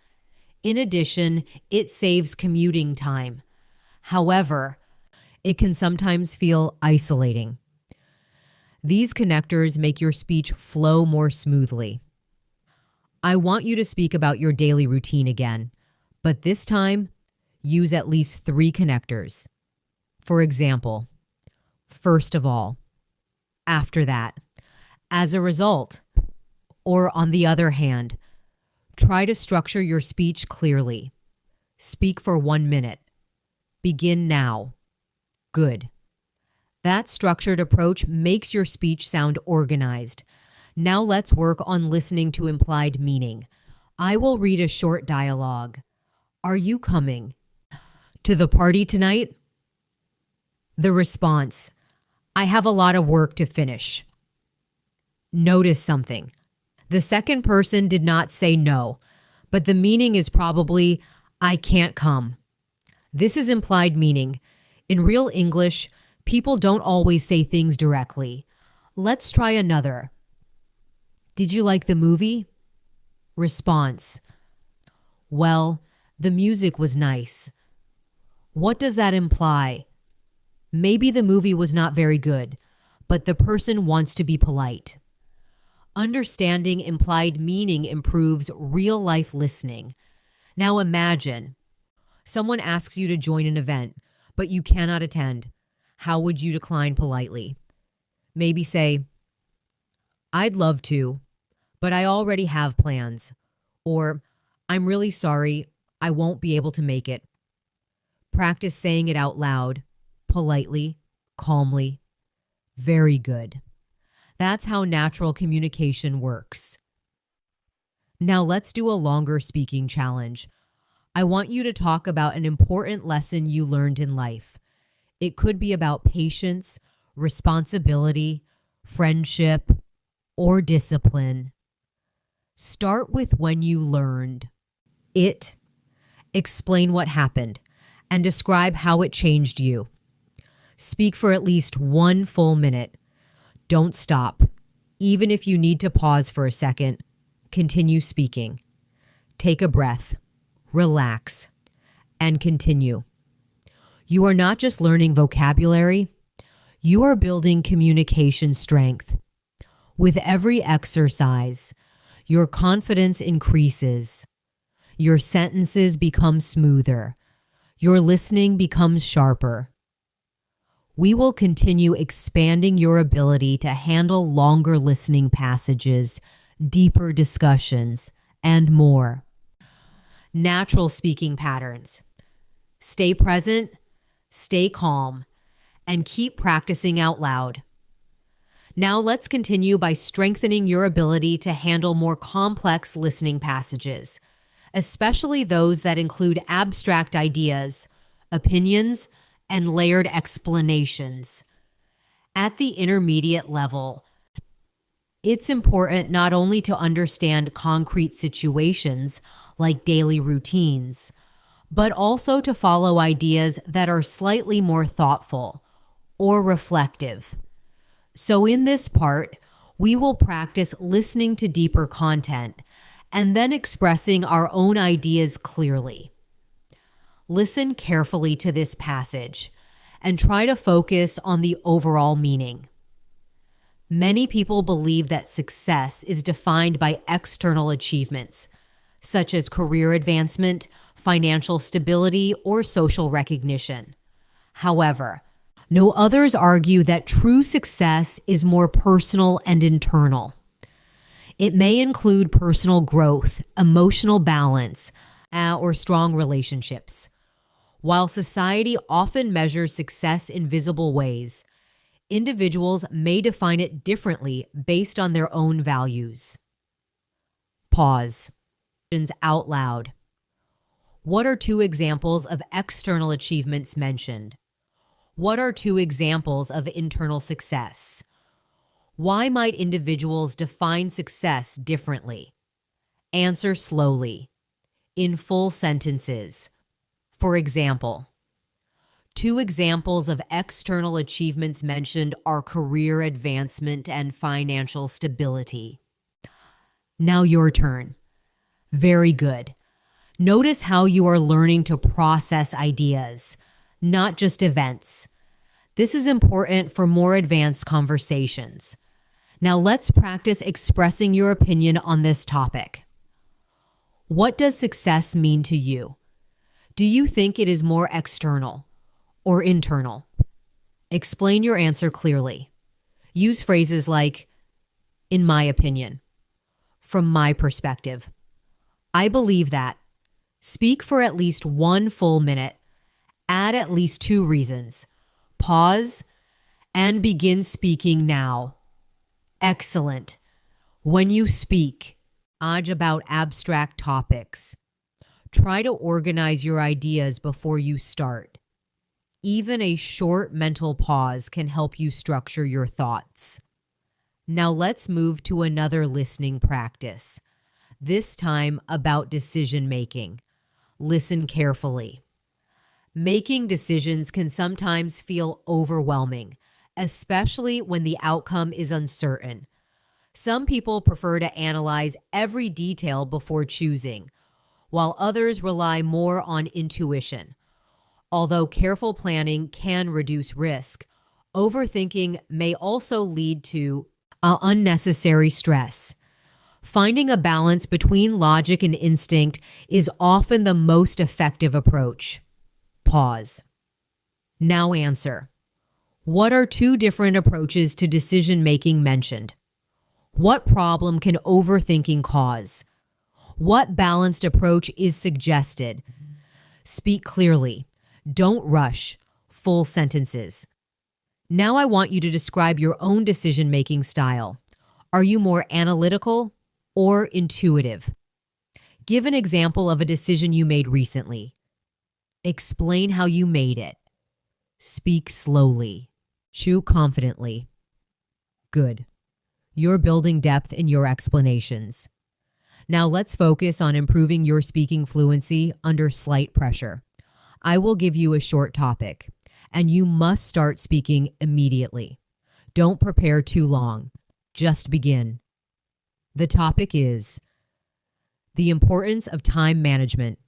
In addition, it saves commuting time. However, it can sometimes feel isolating. These connectors make your speech flow more smoothly. I want you to speak about your daily routine again, but this time, use at least 3 connectors. For example, first of all, after that, as a result, or on the other hand. Try to structure your speech clearly. Speak for 1 minute. Begin now. Good. That structured approach makes your speech sound organized. Now let's work on listening to implied meaning. I will read a short dialogue. Are you coming to the party tonight? The response, I have a lot of work to finish. Notice something. The second person did not say no, but the meaning is probably, I can't come. This is implied meaning. In real English, people don't always say things directly. Let's try another. Did you like the movie? Response, well, the music was nice. What does that imply? Maybe the movie was not very good, but the person wants to be polite. Understanding implied meaning improves real-life listening. Now imagine, someone asks you to join an event, but you cannot attend. How would you decline politely? Maybe say, I'd love to, but I already have plans. Or, I'm really sorry, I won't be able to make it. Practice saying it out loud, politely, calmly. Very good. That's how natural communication works. Now let's do a longer speaking challenge. I want you to talk about an important lesson you learned in life. It could be about patience, responsibility, friendship, or discipline. Start with when you learned it. Explain what happened and describe how it changed you. Speak for at least 1 full minute. Don't stop. Even if you need to pause for a second, continue speaking. Take a breath, relax, and continue. You are not just learning vocabulary, you are building communication strength. With every exercise, your confidence increases. Your sentences become smoother. Your listening becomes sharper. We will continue expanding your ability to handle longer listening passages, deeper discussions, and more. Natural speaking patterns. Stay present, stay calm, and keep practicing out loud. Now let's continue by strengthening your ability to handle more complex listening passages, especially those that include abstract ideas, opinions, and layered explanations. At the intermediate level, it's important not only to understand concrete situations like daily routines, but also to follow ideas that are slightly more thoughtful or reflective. So in this part, we will practice listening to deeper content and then expressing our own ideas clearly. Listen carefully to this passage and try to focus on the overall meaning. Many people believe that success is defined by external achievements, such as career advancement, financial stability, or social recognition. However, no others argue that true success is more personal and internal. It may include personal growth, emotional balance, or strong relationships. While society often measures success in visible ways, individuals may define it differently based on their own values. Pause. Out loud. What are 2 examples of external achievements mentioned? What are 2 examples of internal success? Why might individuals define success differently? Answer slowly, in full sentences. For example, 2 examples of external achievements mentioned are career advancement and financial stability. Now your turn. Very good. Notice how you are learning to process ideas, not just events. This is important for more advanced conversations. Now let's practice expressing your opinion on this topic. What does success mean to you? Do you think it is more external or internal? Explain your answer clearly. Use phrases like, in my opinion, from my perspective. I believe that. Speak for at least 1 full minute. Add at least 2 reasons. Pause and begin speaking now. Excellent. When you speak, about abstract topics. Try to organize your ideas before you start. Even a short mental pause can help you structure your thoughts. Now let's move to another listening practice, this time about decision making. Listen carefully. Making decisions can sometimes feel overwhelming, especially when the outcome is uncertain. Some people prefer to analyze every detail before choosing, while others rely more on intuition. Although careful planning can reduce risk, overthinking may also lead to unnecessary stress. Finding a balance between logic and instinct is often the most effective approach. Pause. Now answer. What are two different approaches to decision-making mentioned? What problem can overthinking cause? What balanced approach is suggested? Speak clearly. Don't rush. Full sentences. Now I want you to describe your own decision-making style. Are you more analytical or intuitive? Give an example of a decision you made recently. Explain how you made it. Speak slowly. Chew confidently. Good. You're building depth in your explanations. Now let's focus on improving your speaking fluency under slight pressure. I will give you a short topic, and you must start speaking immediately. Don't prepare too long. Just begin. The topic is the importance of time management.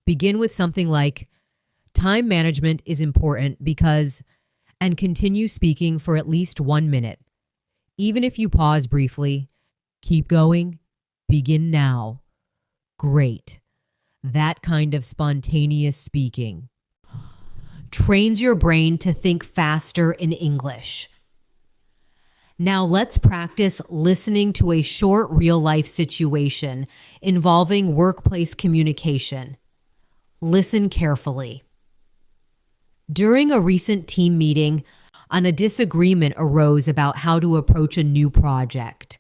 Begin with something like, time management is important because, and continue speaking for at least 1 minute. Even if you pause briefly, keep going. Begin now. Great. That kind of spontaneous speaking trains your brain to think faster in English. Now let's practice listening to a short real-life situation involving workplace communication. Listen carefully. During a recent team meeting, a disagreement arose about how to approach a new project.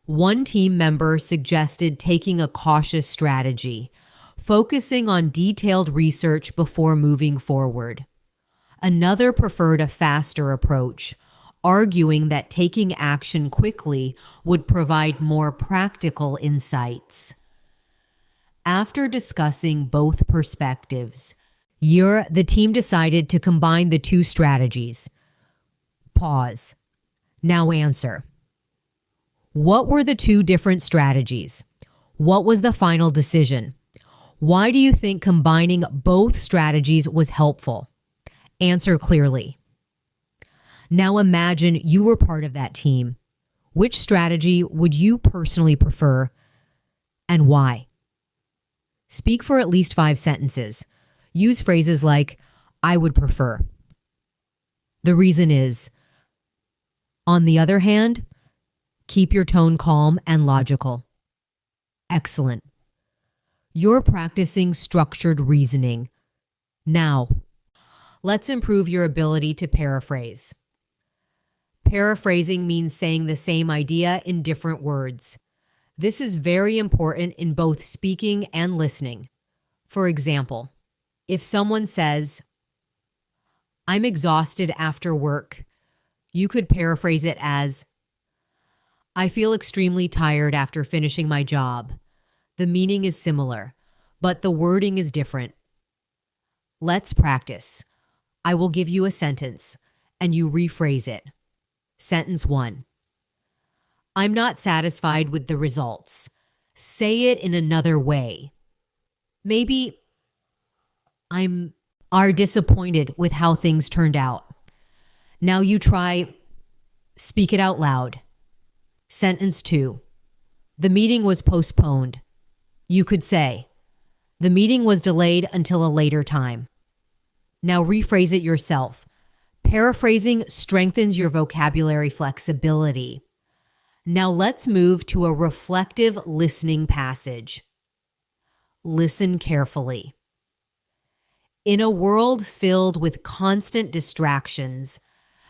One team member suggested taking a cautious strategy, focusing on detailed research before moving forward. Another preferred a faster approach, arguing that taking action quickly would provide more practical insights. After discussing both perspectives, the team decided to combine the two strategies. Pause. Now answer. What were the two different strategies? What was the final decision? Why do you think combining both strategies was helpful? Answer clearly. Now imagine you were part of that team. Which strategy would you personally prefer and why? Speak for at least 5 sentences. Use phrases like, I would prefer. The reason is, on the other hand, keep your tone calm and logical. Excellent. You're practicing structured reasoning. Now, let's improve your ability to paraphrase. Paraphrasing means saying the same idea in different words. This is very important in both speaking and listening. For example, if someone says, I'm exhausted after work, you could paraphrase it as, I feel extremely tired after finishing my job. The meaning is similar, but the wording is different. Let's practice. I will give you a sentence, and you rephrase it. Sentence 1. I'm not satisfied with the results. Say it in another way. Maybe are disappointed with how things turned out. Now you try, speak it out loud. Sentence 2. The meeting was postponed. You could say, the meeting was delayed until a later time. Now rephrase it yourself. Paraphrasing strengthens your vocabulary flexibility. Now let's move to a reflective listening passage. Listen carefully. In a world filled with constant distractions,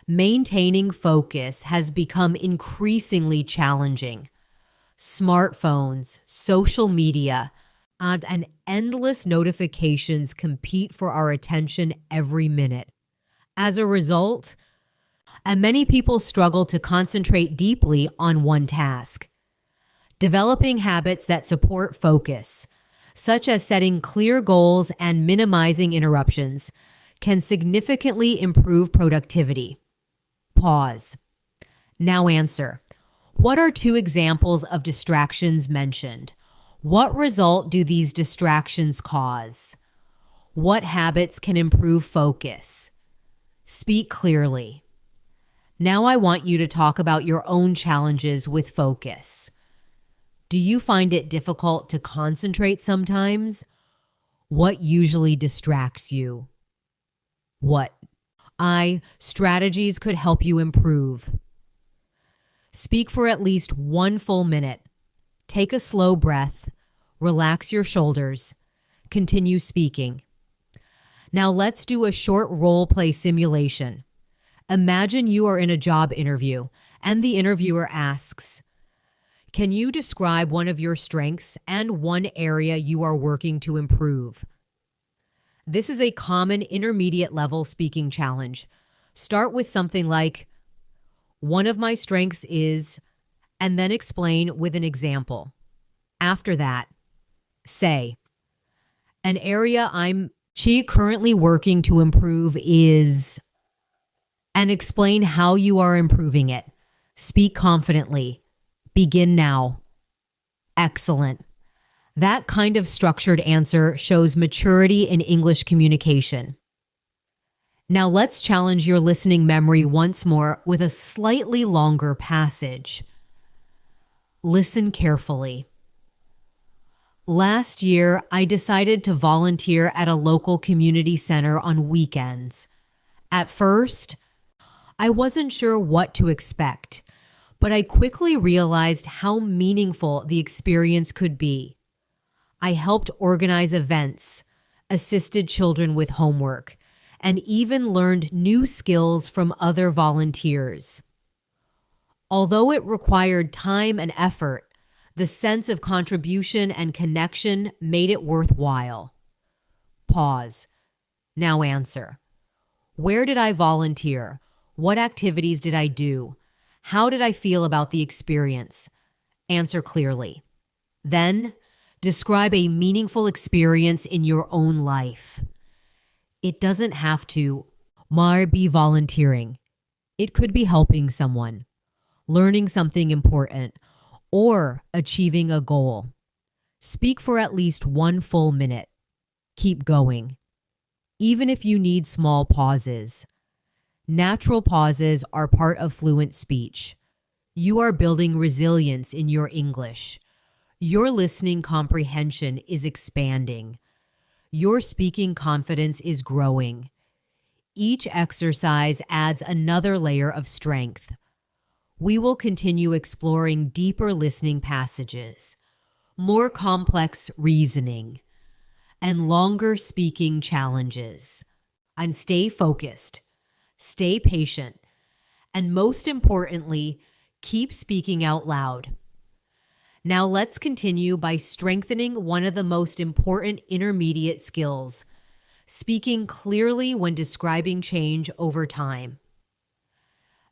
Maintaining focus has become increasingly challenging. Smartphones, social media, and endless notifications compete for our attention every minute. As a result, many people struggle to concentrate deeply on one task. Developing habits that support focus, such as setting clear goals and minimizing interruptions, can significantly improve productivity. Pause. Now answer. What are two examples of distractions mentioned? What result do these distractions cause? What habits can improve focus? Speak clearly. Now I want you to talk about your own challenges with focus. Do you find it difficult to concentrate sometimes? What usually distracts you? What strategies could help you improve? Speak for at least 1 full minute. Take a slow breath. Relax your shoulders. Continue speaking. Now let's do a short role play simulation. Imagine you are in a job interview and the interviewer asks, "Can you describe one of your strengths and one area you are working to improve?" This is a common intermediate level speaking challenge. Start with something like, "One of my strengths is," and then explain with an example. After that, say, "An area I'm currently working to improve is," and explain how you are improving it. Speak confidently. Begin now. Excellent. That kind of structured answer shows maturity in English communication. Now let's challenge your listening memory once more with a slightly longer passage. Listen carefully. Last year, I decided to volunteer at a local community center on weekends. At first, I wasn't sure what to expect, but I quickly realized how meaningful the experience could be. I helped organize events, assisted children with homework, and even learned new skills from other volunteers. Although it required time and effort, the sense of contribution and connection made it worthwhile. Pause. Now answer. Where did I volunteer? What activities did I do? How did I feel about the experience? Answer clearly. Then, describe a meaningful experience in your own life. It doesn't have to be volunteering. It could be helping someone, learning something important, or achieving a goal. Speak for at least 1 full minute. Keep going. Even if you need small pauses. Natural pauses are part of fluent speech. You are building resilience in your English. Your listening comprehension is expanding. Your speaking confidence is growing. Each exercise adds another layer of strength. We will continue exploring deeper listening passages, more complex reasoning, and longer speaking challenges. And stay focused, stay patient, and most importantly, keep speaking out loud. Now let's continue by strengthening one of the most important intermediate skills, speaking clearly when describing change over time.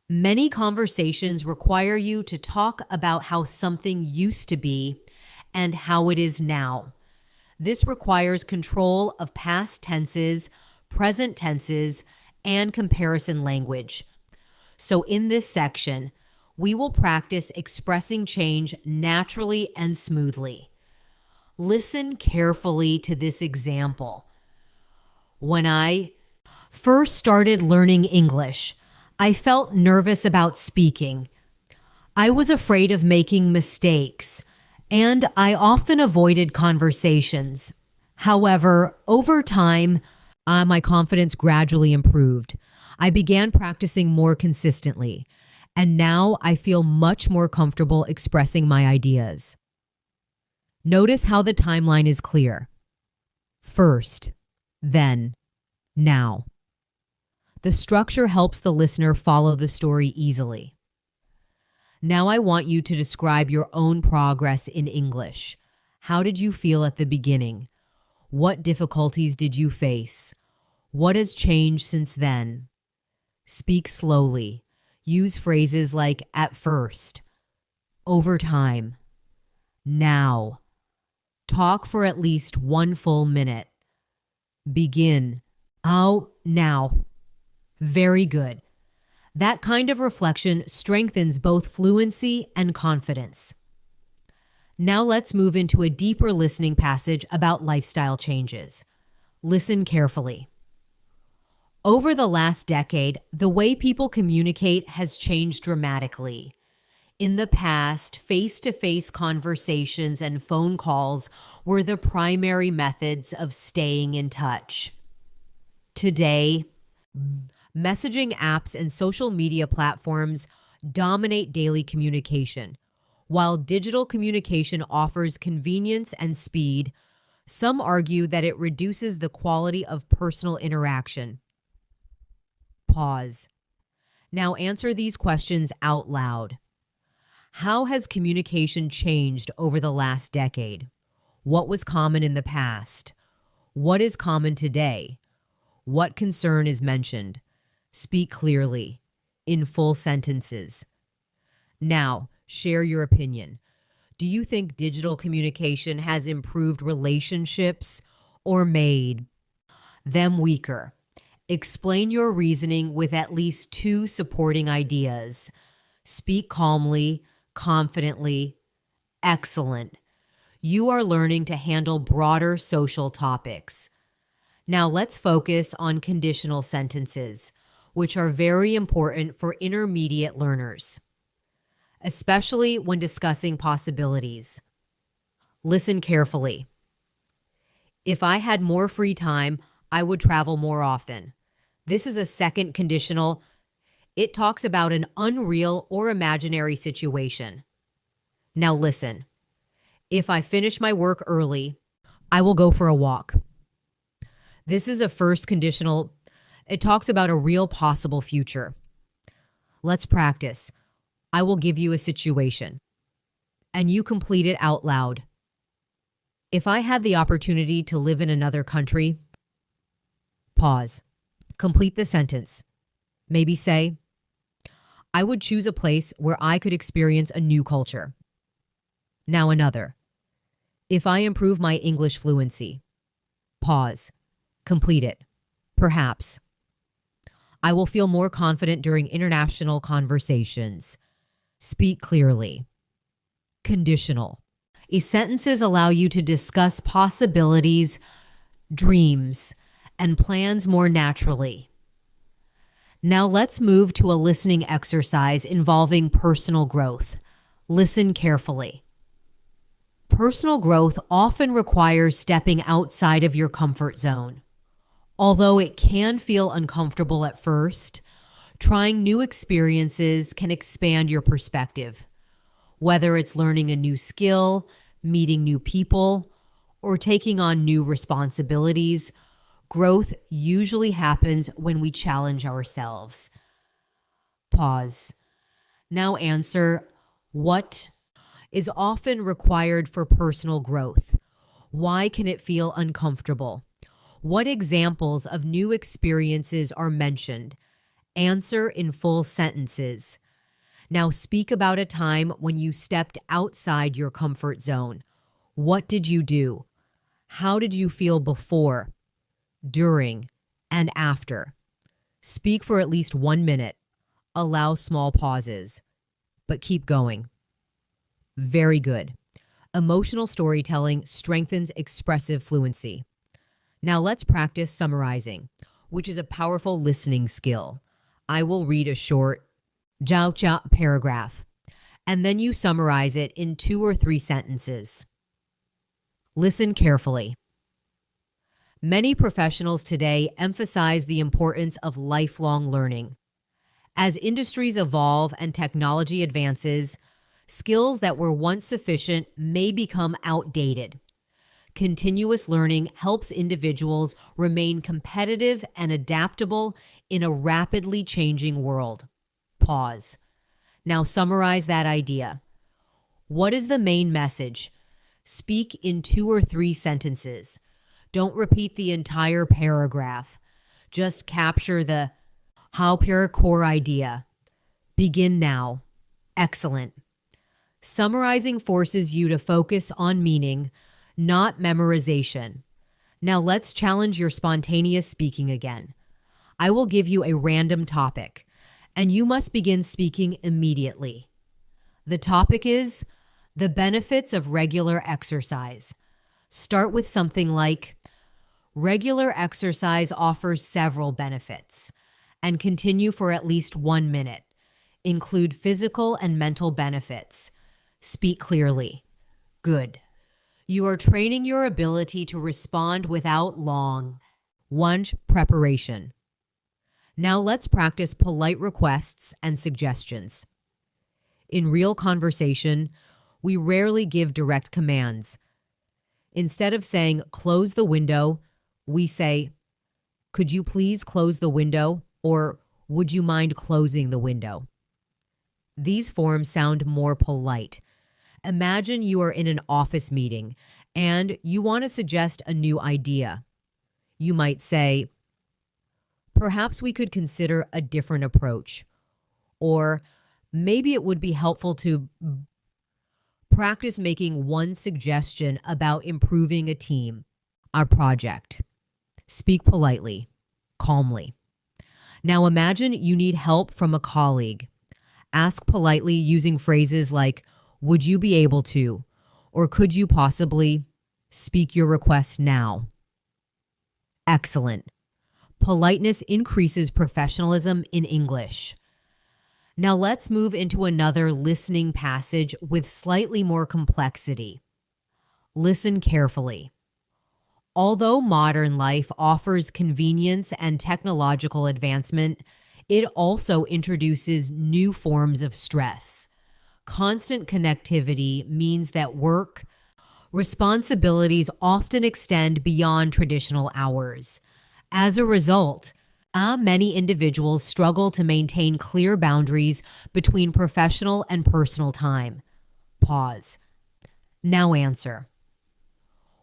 Many conversations require you to talk about how something used to be and how it is now. This requires control of past tenses, present tenses, and comparison language. So in this section, we will practice expressing change naturally and smoothly. Listen carefully to this example. When I first started learning English, I felt nervous about speaking. I was afraid of making mistakes, and I often avoided conversations. However, over time, my confidence gradually improved. I began practicing more consistently, and now I feel much more comfortable expressing my ideas. Notice how the timeline is clear. First, then, now. The structure helps the listener follow the story easily. Now I want you to describe your own progress in English. How did you feel at the beginning? What difficulties did you face? What has changed since then? Speak slowly. Use phrases like at first, over time, now. Talk for at least 1 full minute. Begin. Oh, now. Very good. That kind of reflection strengthens both fluency and confidence. Now let's move into a deeper listening passage about lifestyle changes. Listen carefully. Over the last decade, the way people communicate has changed dramatically. In the past, face-to-face conversations and phone calls were the primary methods of staying in touch. Today, messaging apps and social media platforms dominate daily communication. While digital communication offers convenience and speed, some argue that it reduces the quality of personal interaction. Pause. Now answer these questions out loud. How has communication changed over the last decade? What was common in the past? What is common today? What concern is mentioned? Speak clearly, in full sentences. Now, share your opinion. Do you think digital communication has improved relationships or made them weaker? Explain your reasoning with at least 2 supporting ideas. Speak calmly, confidently. Excellent. You are learning to handle broader social topics. Now let's focus on conditional sentences, which are very important for intermediate learners, especially when discussing possibilities. Listen carefully. If I had more free time, I would travel more often. This is a second conditional. It talks about an unreal or imaginary situation. Now listen. If I finish my work early, I will go for a walk. This is a first conditional. It talks about a real possible future. Let's practice. I will give you a situation, and you complete it out loud. If I had the opportunity to live in another country, pause. Complete the sentence. Maybe say, I would choose a place where I could experience a new culture. Now another. If I improve my English fluency, pause. Complete it. Perhaps. I will feel more confident during international conversations. Speak clearly. Conditional. These sentences allow you to discuss possibilities, dreams, and plans more naturally. Now let's move to a listening exercise involving personal growth. Listen carefully. Personal growth often requires stepping outside of your comfort zone. Although it can feel uncomfortable at first, trying new experiences can expand your perspective. Whether it's learning a new skill, meeting new people, or taking on new responsibilities, growth usually happens when we challenge ourselves. Pause. Now answer, what is often required for personal growth? Why can it feel uncomfortable? What examples of new experiences are mentioned? Answer in full sentences. Now speak about a time when you stepped outside your comfort zone. What did you do? How did you feel before, during, and after? Speak for at least 1 minute. Allow small pauses, but keep going. Very good. Emotional storytelling strengthens expressive fluency. Now let's practice summarizing, which is a powerful listening skill. I will read a short paragraph, and then you summarize it in 2 or 3 sentences. Listen carefully. Many professionals today emphasize the importance of lifelong learning. As industries evolve and technology advances, skills that were once sufficient may become outdated. Continuous learning helps individuals remain competitive and adaptable in a rapidly changing world. Pause. Now summarize that idea. What is the main message? Speak in 2 or 3 sentences. Don't repeat the entire paragraph. Just capture the core idea. Begin now. Excellent. Summarizing forces you to focus on meaning, not memorization. Now let's challenge your spontaneous speaking again. I will give you a random topic, and you must begin speaking immediately. The topic is the benefits of regular exercise. Start with something like, regular exercise offers several benefits, and continue for at least 1 minute. Include physical and mental benefits. Speak clearly. Good. You are training your ability to respond without long preparation. Now let's practice polite requests and suggestions. In real conversation, we rarely give direct commands. Instead of saying, close the window, we say, could you please close the window? Or would you mind closing the window? These forms sound more polite. Imagine you are in an office meeting and you want to suggest a new idea. You might say, perhaps we could consider a different approach. Or maybe it would be helpful to practice making one suggestion about improving a team, our project. Speak politely, calmly. Now imagine you need help from a colleague. Ask politely using phrases like, would you be able to? Or could you possibly speak your request now? Excellent. Politeness increases professionalism in English. Now let's move into another listening passage with slightly more complexity. Listen carefully. Although modern life offers convenience and technological advancement, it also introduces new forms of stress. Constant connectivity means that work, responsibilities often extend beyond traditional hours. As a result, many individuals struggle to maintain clear boundaries between professional and personal time. Pause. Now answer.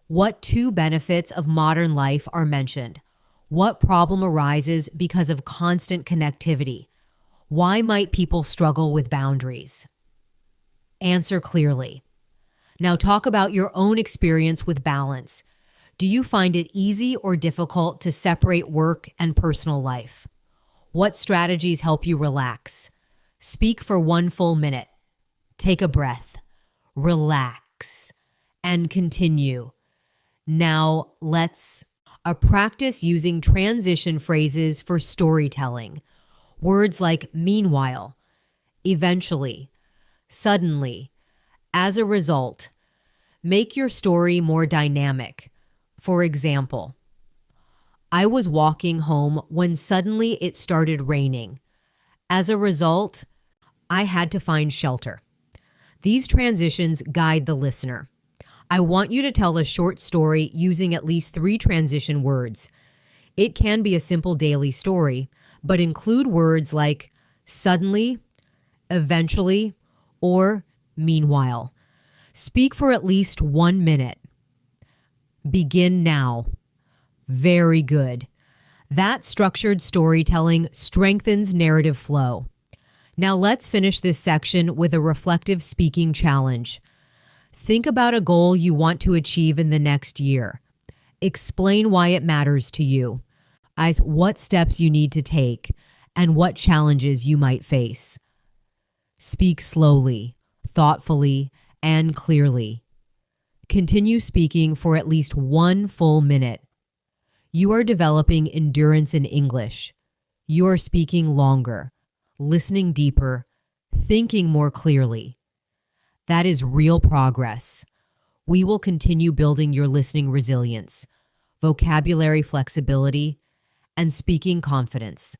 What 2 benefits of modern life are mentioned? What problem arises because of constant connectivity? Why might people struggle with boundaries? Answer clearly. Now talk about your own experience with balance. Do you find it easy or difficult to separate work and personal life? What strategies help you relax? Speak for 1 full minute. Take a breath. Relax. And continue. Now let's practice using transition phrases for storytelling. Words like meanwhile, eventually, suddenly, as a result. Make your story more dynamic. For example, I was walking home when suddenly it started raining. As a result, I had to find shelter. These transitions guide the listener. I want you to tell a short story using at least 3 transition words. It can be a simple daily story, but include words like suddenly, eventually, or meanwhile. Speak for at least 1 minute. Begin now. Very good. That structured storytelling strengthens narrative flow. Now let's finish this section with a reflective speaking challenge. Think about a goal you want to achieve in the next year. Explain why it matters to you, what steps you need to take, and what challenges you might face. Speak slowly, thoughtfully, and clearly. Continue speaking for at least 1 full minute. You are developing endurance in English. You are speaking longer, listening deeper, thinking more clearly. That is real progress. We will continue building your listening resilience, vocabulary flexibility, and speaking confidence.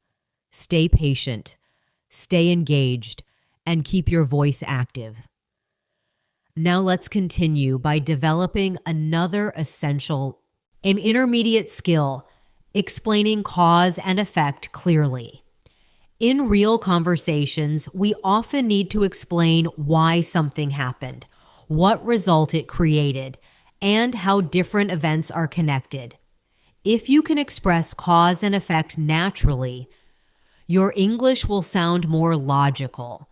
Stay patient, stay engaged, and keep your voice active. Now let's continue by developing another essential and intermediate skill, explaining cause and effect clearly. In real conversations, we often need to explain why something happened, what result it created, and how different events are connected. If you can express cause and effect naturally, your English will sound more logical,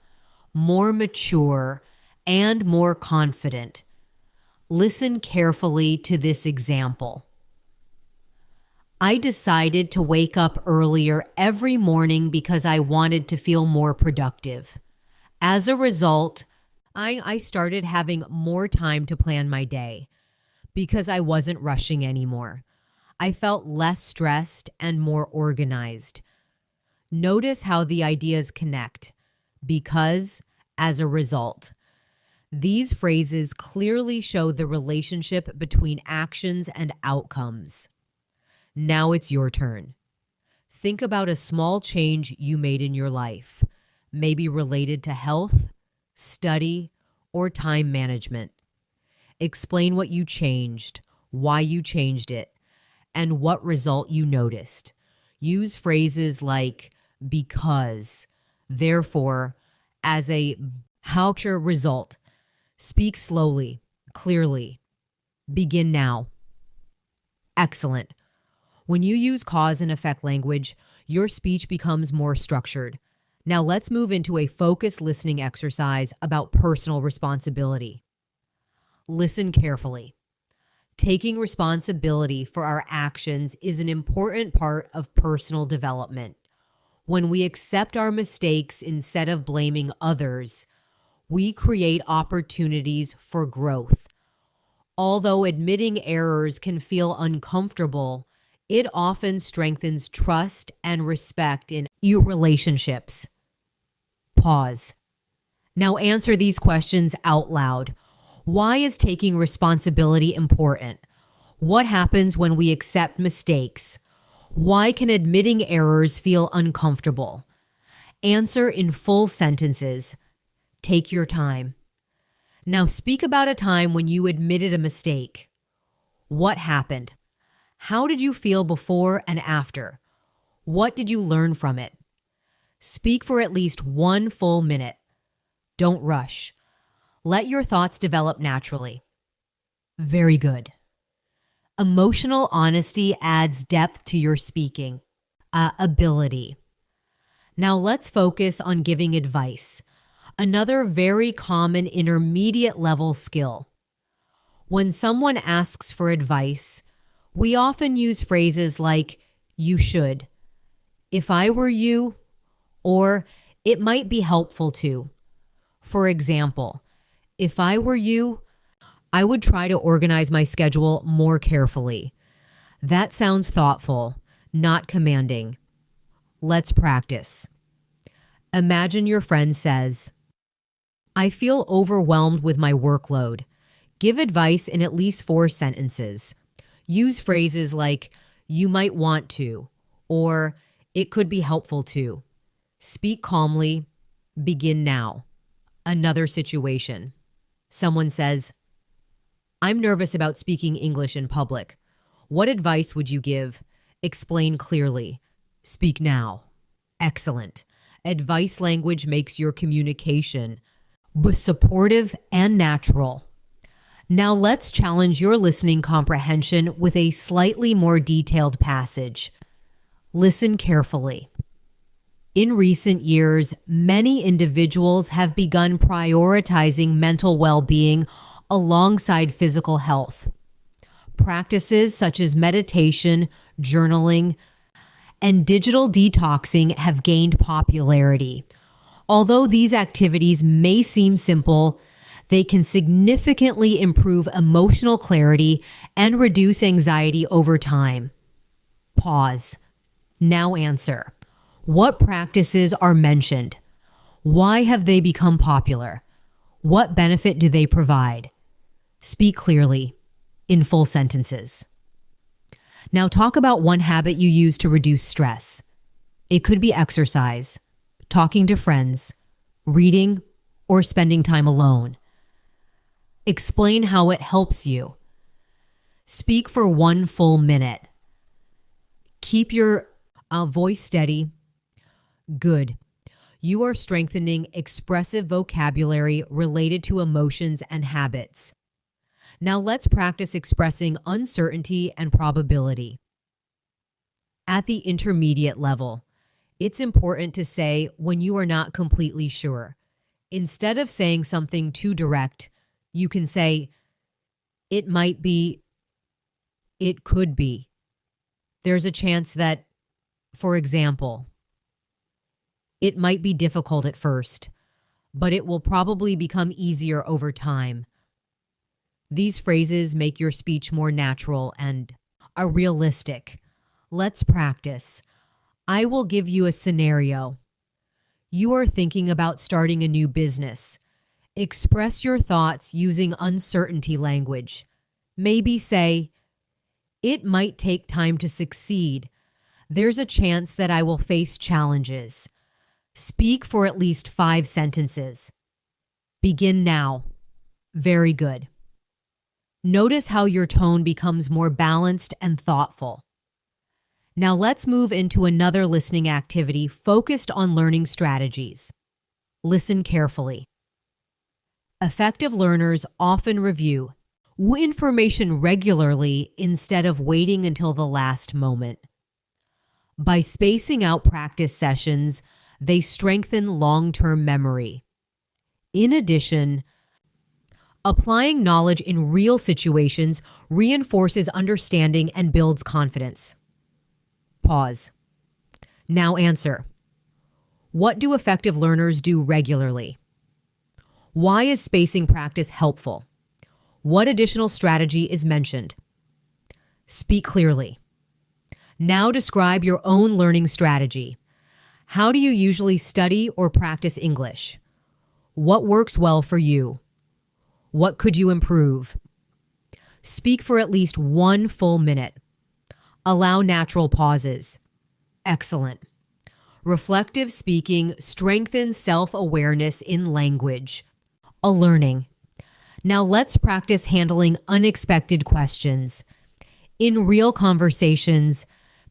more mature, and more confident. Listen carefully to this example. I decided to wake up earlier every morning because I wanted to feel more productive. As a result, I started having more time to plan my day because I wasn't rushing anymore. I felt less stressed and more organized. Notice how the ideas connect. Because, as a result. These phrases clearly show the relationship between actions and outcomes. Now it's your turn. Think about a small change you made in your life, maybe related to health, study, or time management. Explain what you changed, why you changed it, and what result you noticed. Use phrases like because, therefore, as a future result. Speak slowly, clearly. Begin now. Excellent. When you use cause and effect language, your speech becomes more structured. Now let's move into a focused listening exercise about personal responsibility. Listen carefully. Taking responsibility for our actions is an important part of personal development. When we accept our mistakes instead of blaming others, we create opportunities for growth. Although admitting errors can feel uncomfortable, it often strengthens trust and respect in your relationships. Pause. Now answer these questions out loud. Why is taking responsibility important? What happens when we accept mistakes? Why can admitting errors feel uncomfortable? Answer in full sentences. Take your time. Now speak about a time when you admitted a mistake. What happened? How did you feel before and after? What did you learn from it? Speak for at least 1 full minute. Don't rush. Let your thoughts develop naturally. Very good. Emotional honesty adds depth to your speaking ability. Now let's focus on giving advice. Another very common intermediate level skill. When someone asks for advice, we often use phrases like, you should, if I were you, or it might be helpful to. For example, if I were you, I would try to organize my schedule more carefully. That sounds thoughtful, not commanding. Let's practice. Imagine your friend says, I feel overwhelmed with my workload. Give advice in at least 4 sentences. Use phrases like, you might want to, or it could be helpful to. Speak calmly. Begin now. Another situation. Someone says, I'm nervous about speaking English in public. What advice would you give? Explain clearly. Speak now. Excellent. Advice language makes your communication supportive and natural. Now let's challenge your listening comprehension with a slightly more detailed passage. Listen carefully. In recent years, many individuals have begun prioritizing mental well-being alongside physical health. Practices such as meditation, journaling, and digital detoxing have gained popularity. Although these activities may seem simple, they can significantly improve emotional clarity and reduce anxiety over time. Pause. Now answer. What practices are mentioned? Why have they become popular? What benefit do they provide? Speak clearly, in full sentences. Now talk about one habit you use to reduce stress. It could be exercise, talking to friends, reading, or spending time alone. Explain how it helps you. Speak for 1 full minute. Keep your voice steady. Good. You are strengthening expressive vocabulary related to emotions and habits. Now let's practice expressing uncertainty and probability. At the intermediate level, it's important to say when you are not completely sure. Instead of saying something too direct, you can say, it might be, it could be. There's a chance that, for example, it might be difficult at first, but it will probably become easier over time. These phrases make your speech more natural and are realistic. Let's practice. I will give you a scenario. You are thinking about starting a new business. Express your thoughts using uncertainty language. Maybe say, it might take time to succeed. There's a chance that I will face challenges. Speak for at least 5 sentences. Begin now. Very good. Notice how your tone becomes more balanced and thoughtful. Now let's move into another listening activity focused on learning strategies. Listen carefully. Effective learners often review information regularly instead of waiting until the last moment. By spacing out practice sessions, they strengthen long-term memory. In addition, applying knowledge in real situations reinforces understanding and builds confidence. Pause. Now answer. What do effective learners do regularly? Why is spacing practice helpful? What additional strategy is mentioned? Speak clearly. Now describe your own learning strategy. How do you usually study or practice English? What works well for you? What could you improve? Speak for at least 1 full minute. Allow natural pauses. Excellent. Reflective speaking strengthens self-awareness in language. A learning. Now let's practice handling unexpected questions. In real conversations,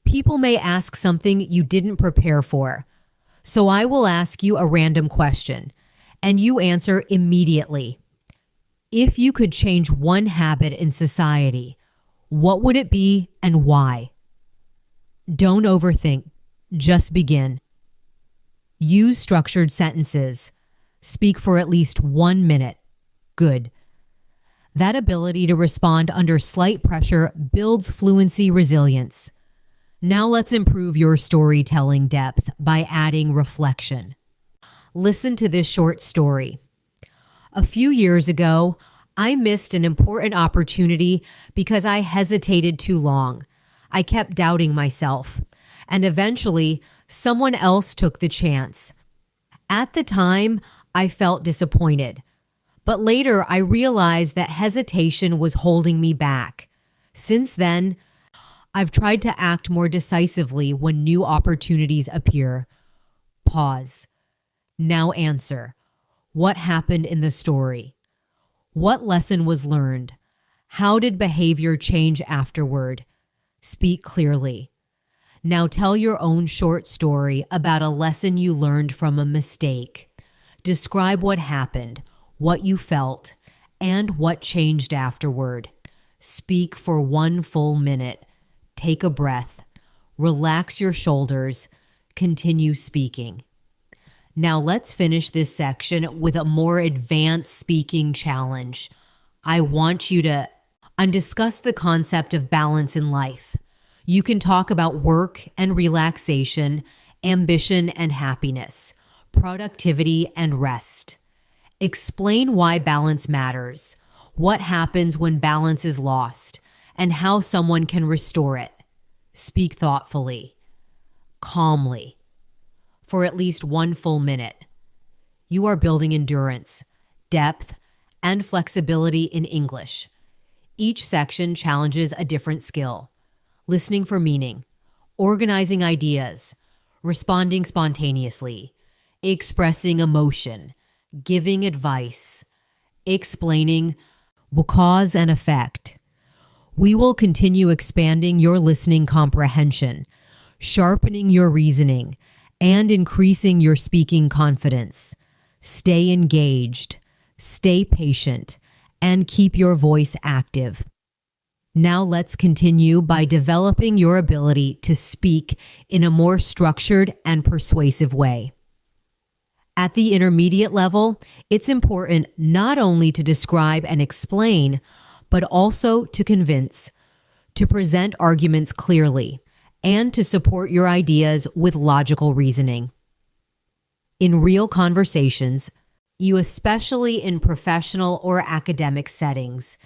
people may ask something you didn't prepare for. So I will ask you a random question, and you answer immediately. If you could change one habit in society, what would it be and why? Don't overthink. Just begin. Use structured sentences. Speak for at least 1 minute. Good. That ability to respond under slight pressure builds fluency resilience. Now let's improve your storytelling depth by adding reflection. Listen to this short story. A few years ago, I missed an important opportunity because I hesitated too long. I kept doubting myself, and eventually, someone else took the chance. At the time, I felt disappointed, but later I realized that hesitation was holding me back. Since then, I've tried to act more decisively when new opportunities appear. Pause. Now answer. What happened in the story? What lesson was learned? How did behavior change afterward? Speak clearly. Now tell your own short story about a lesson you learned from a mistake. Describe what happened, what you felt, and what changed afterward. Speak for 1 full minute. Take a breath. Relax your shoulders. Continue speaking. Now let's finish this section with a more advanced speaking challenge. I want you to discuss the concept of balance in life. You can talk about work and relaxation, ambition and happiness, productivity and rest. Explain why balance matters, what happens when balance is lost, and how someone can restore it. Speak thoughtfully, calmly, for at least 1 full minute. You are building endurance, depth, and flexibility in English. Each section challenges a different skill. Listening for meaning, organizing ideas, responding spontaneously, expressing emotion, giving advice, explaining, cause and effect. We will continue expanding your listening comprehension, sharpening your reasoning, and increasing your speaking confidence. Stay engaged, stay patient, and keep your voice active. Now let's continue by developing your ability to speak in a more structured and persuasive way. At the intermediate level, it's important not only to describe and explain, but also to convince, to present arguments clearly, and to support your ideas with logical reasoning. In real conversations, especially in professional or academic settings,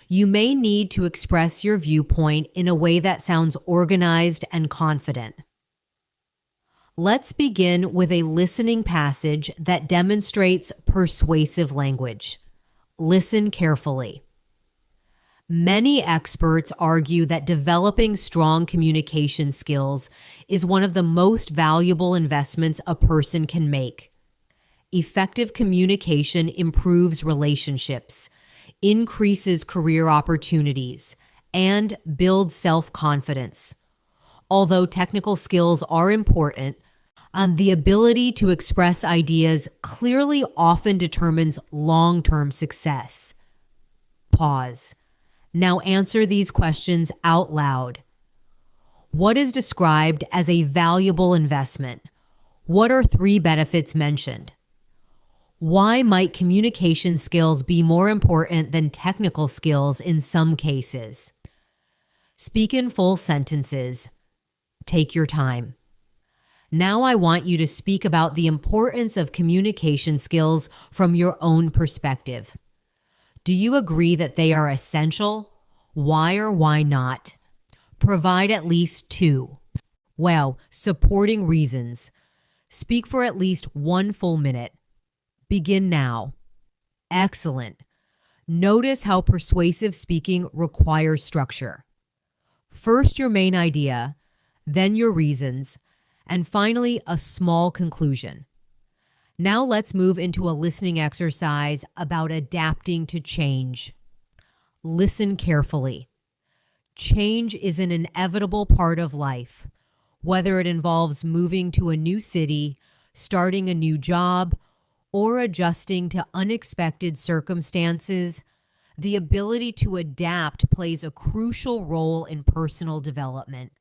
you may need to express your viewpoint in a way that sounds organized and confident. Let's begin with a listening passage that demonstrates persuasive language. Listen carefully. Many experts argue that developing strong communication skills is one of the most valuable investments a person can make. Effective communication improves relationships, increases career opportunities, and builds self-confidence. Although technical skills are important, the ability to express ideas clearly often determines long-term success. Pause. Now answer these questions out loud. What is described as a valuable investment? What are 3 benefits mentioned? Why might communication skills be more important than technical skills in some cases? Speak in full sentences. Take your time. Now I want you to speak about the importance of communication skills from your own perspective. Do you agree that they are essential? Why or why not? Provide at least 2. Well, supporting reasons. Speak for at least 1 full minute. Begin now. Excellent. Notice how persuasive speaking requires structure. First your main idea, then your reasons, and finally a small conclusion. Now let's move into a listening exercise about adapting to change. Listen carefully. Change is an inevitable part of life, whether it involves moving to a new city, starting a new job, or adjusting to unexpected circumstances. The ability to adapt plays a crucial role in personal development.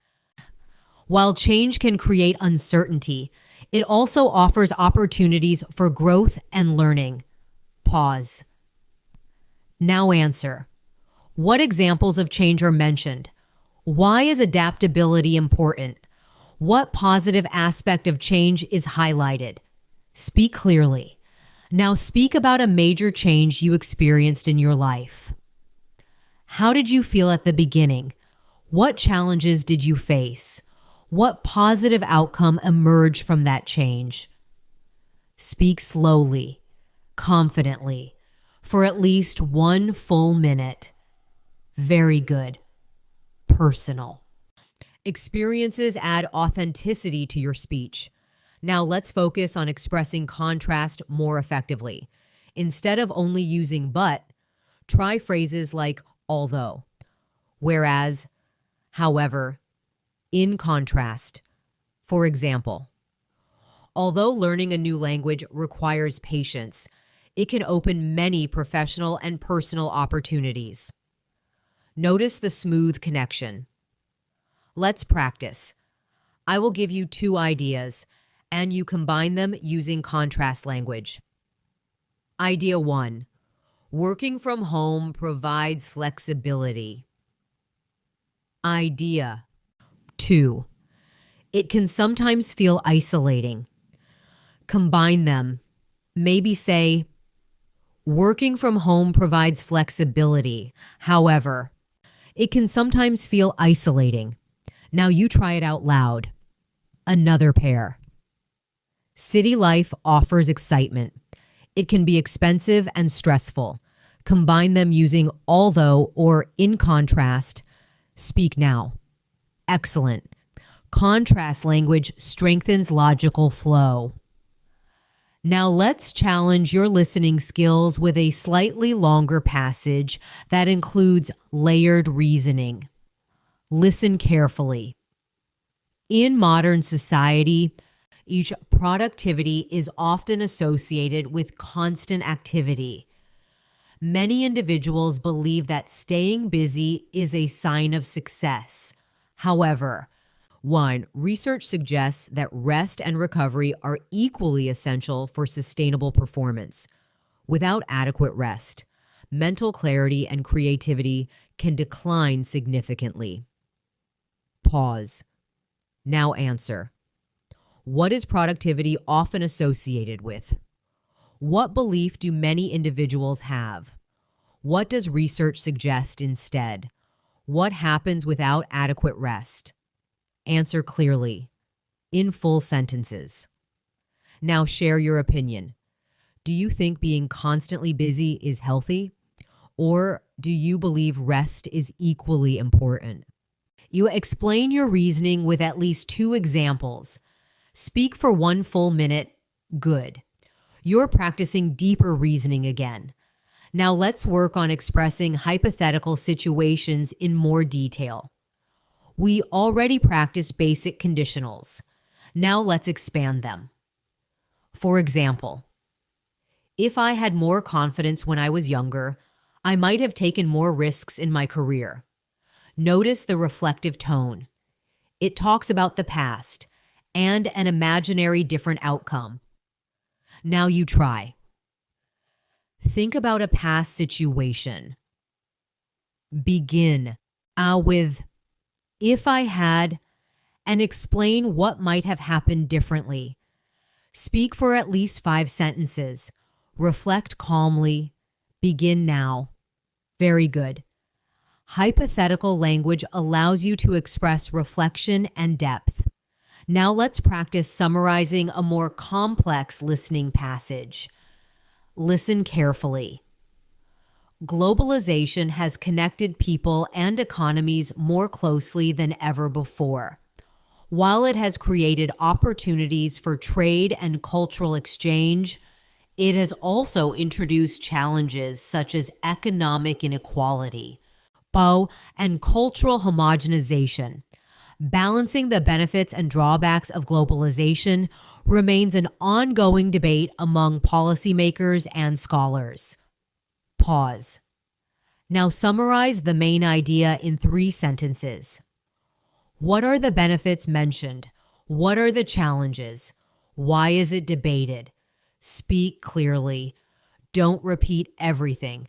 While change can create uncertainty, it also offers opportunities for growth and learning. Pause. Now answer. What examples of change are mentioned? Why is adaptability important? What positive aspect of change is highlighted? Speak clearly. Now speak about a major change you experienced in your life. How did you feel at the beginning? What challenges did you face? What positive outcome emerged from that change? Speak slowly, confidently, for at least 1 full minute. Very good. Personal. Experiences add authenticity to your speech. Now let's focus on expressing contrast more effectively. Instead of only using but, try phrases like although, whereas, however, in contrast. For example, although learning a new language requires patience, it can open many professional and personal opportunities. Notice the smooth connection. Let's practice. I will give you 2 ideas, and you combine them using contrast language. Idea 1. Working from home provides flexibility. Idea 2. It can sometimes feel isolating. Combine them. Maybe say, working from home provides flexibility. However, it can sometimes feel isolating. Now you try it out loud. Another pair. City life offers excitement. It can be expensive and stressful. Combine them using although or in contrast. Speak now. Excellent. Contrast language strengthens logical flow. Now let's challenge your listening skills with a slightly longer passage that includes layered reasoning. Listen carefully. In modern society, each productivity is often associated with constant activity. Many individuals believe that staying busy is a sign of success. However, one, research suggests that rest and recovery are equally essential for sustainable performance. Without adequate rest, mental clarity and creativity can decline significantly. Pause. Now answer. What is productivity often associated with? What belief do many individuals have? What does research suggest instead? What happens without adequate rest? Answer clearly, in full sentences. Now share your opinion. Do you think being constantly busy is healthy? Or do you believe rest is equally important? You explain your reasoning with at least 2 examples. Speak for 1 full minute. Good. You're practicing deeper reasoning again. Now let's work on expressing hypothetical situations in more detail. We already practiced basic conditionals. Now let's expand them. For example, if I had more confidence when I was younger, I might have taken more risks in my career. Notice the reflective tone. It talks about the past and an imaginary different outcome. Now you try. Think about a past situation. Begin with if I had, and explain what might have happened differently. Speak for at least 5 sentences. Reflect calmly. Begin now. Very good. Hypothetical language allows you to express reflection and depth. Now let's practice summarizing a more complex listening passage. Listen carefully. Globalization has connected people and economies more closely than ever before. While it has created opportunities for trade and cultural exchange, it has also introduced challenges such as economic inequality, and cultural homogenization. Balancing the benefits and drawbacks of globalization remains an ongoing debate among policymakers and scholars. Pause. Now summarize the main idea in 3 sentences. What are the benefits mentioned? What are the challenges? Why is it debated? Speak clearly. Don't repeat everything.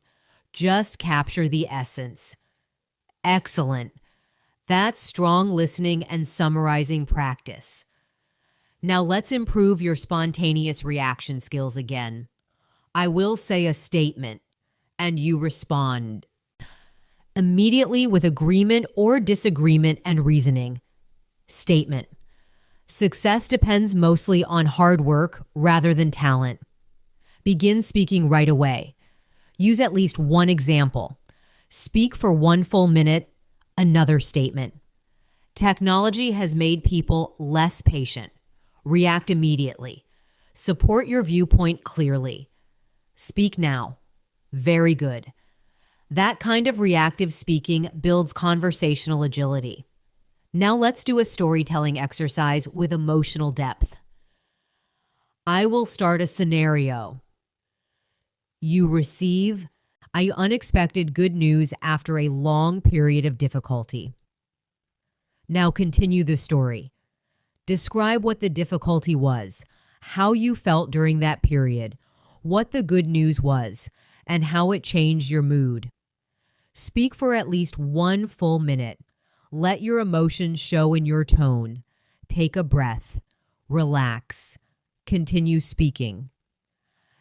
Just capture the essence. Excellent. That's strong listening and summarizing practice. Now let's improve your spontaneous reaction skills again. I will say a statement, and you respond immediately with agreement or disagreement and reasoning. Statement. Success depends mostly on hard work rather than talent. Begin speaking right away. Use at least 1 example. Speak for 1 full minute. Another statement. Technology has made people less patient. React immediately. Support your viewpoint clearly. Speak now. Very good. That kind of reactive speaking builds conversational agility. Now let's do a storytelling exercise with emotional depth. I will start a scenario. You receive unexpected good news after a long period of difficulty. Now continue the story. Describe what the difficulty was, how you felt during that period, what the good news was, and how it changed your mood. Speak for at least 1 full minute. Let your emotions show in your tone. Take a breath. Relax. Continue speaking.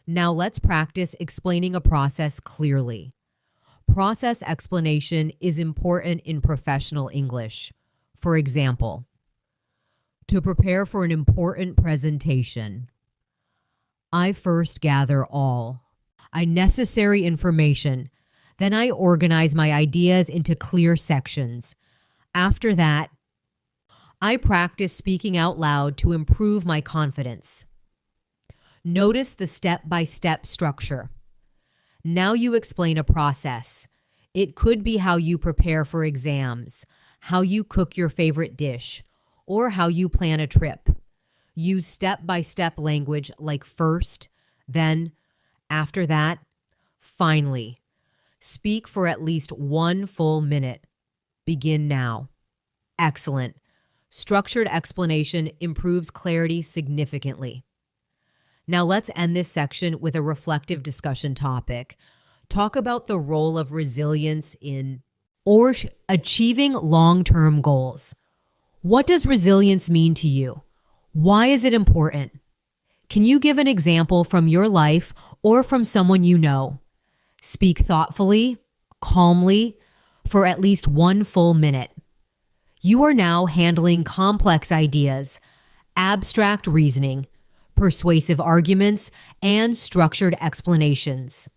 Now let's practice explaining a process clearly. Process explanation is important in professional English. For example, to prepare for an important presentation, I first gather all necessary information. Then I organize my ideas into clear sections. After that, I practice speaking out loud to improve my confidence. Notice the step-by-step structure. Now you explain a process. It could be how you prepare for exams, how you cook your favorite dish, or how you plan a trip. Use step-by-step language like first, then, after that, finally. Speak for at least 1 full minute. Begin now. Excellent. Structured explanation improves clarity significantly. Now let's end this section with a reflective discussion topic. Talk about the role of resilience in achieving long-term goals. What does resilience mean to you? Why is it important? Can you give an example from your life or from someone you know? Speak thoughtfully, calmly, for at least 1 full minute. You are now handling complex ideas, abstract reasoning, persuasive arguments, and structured explanations.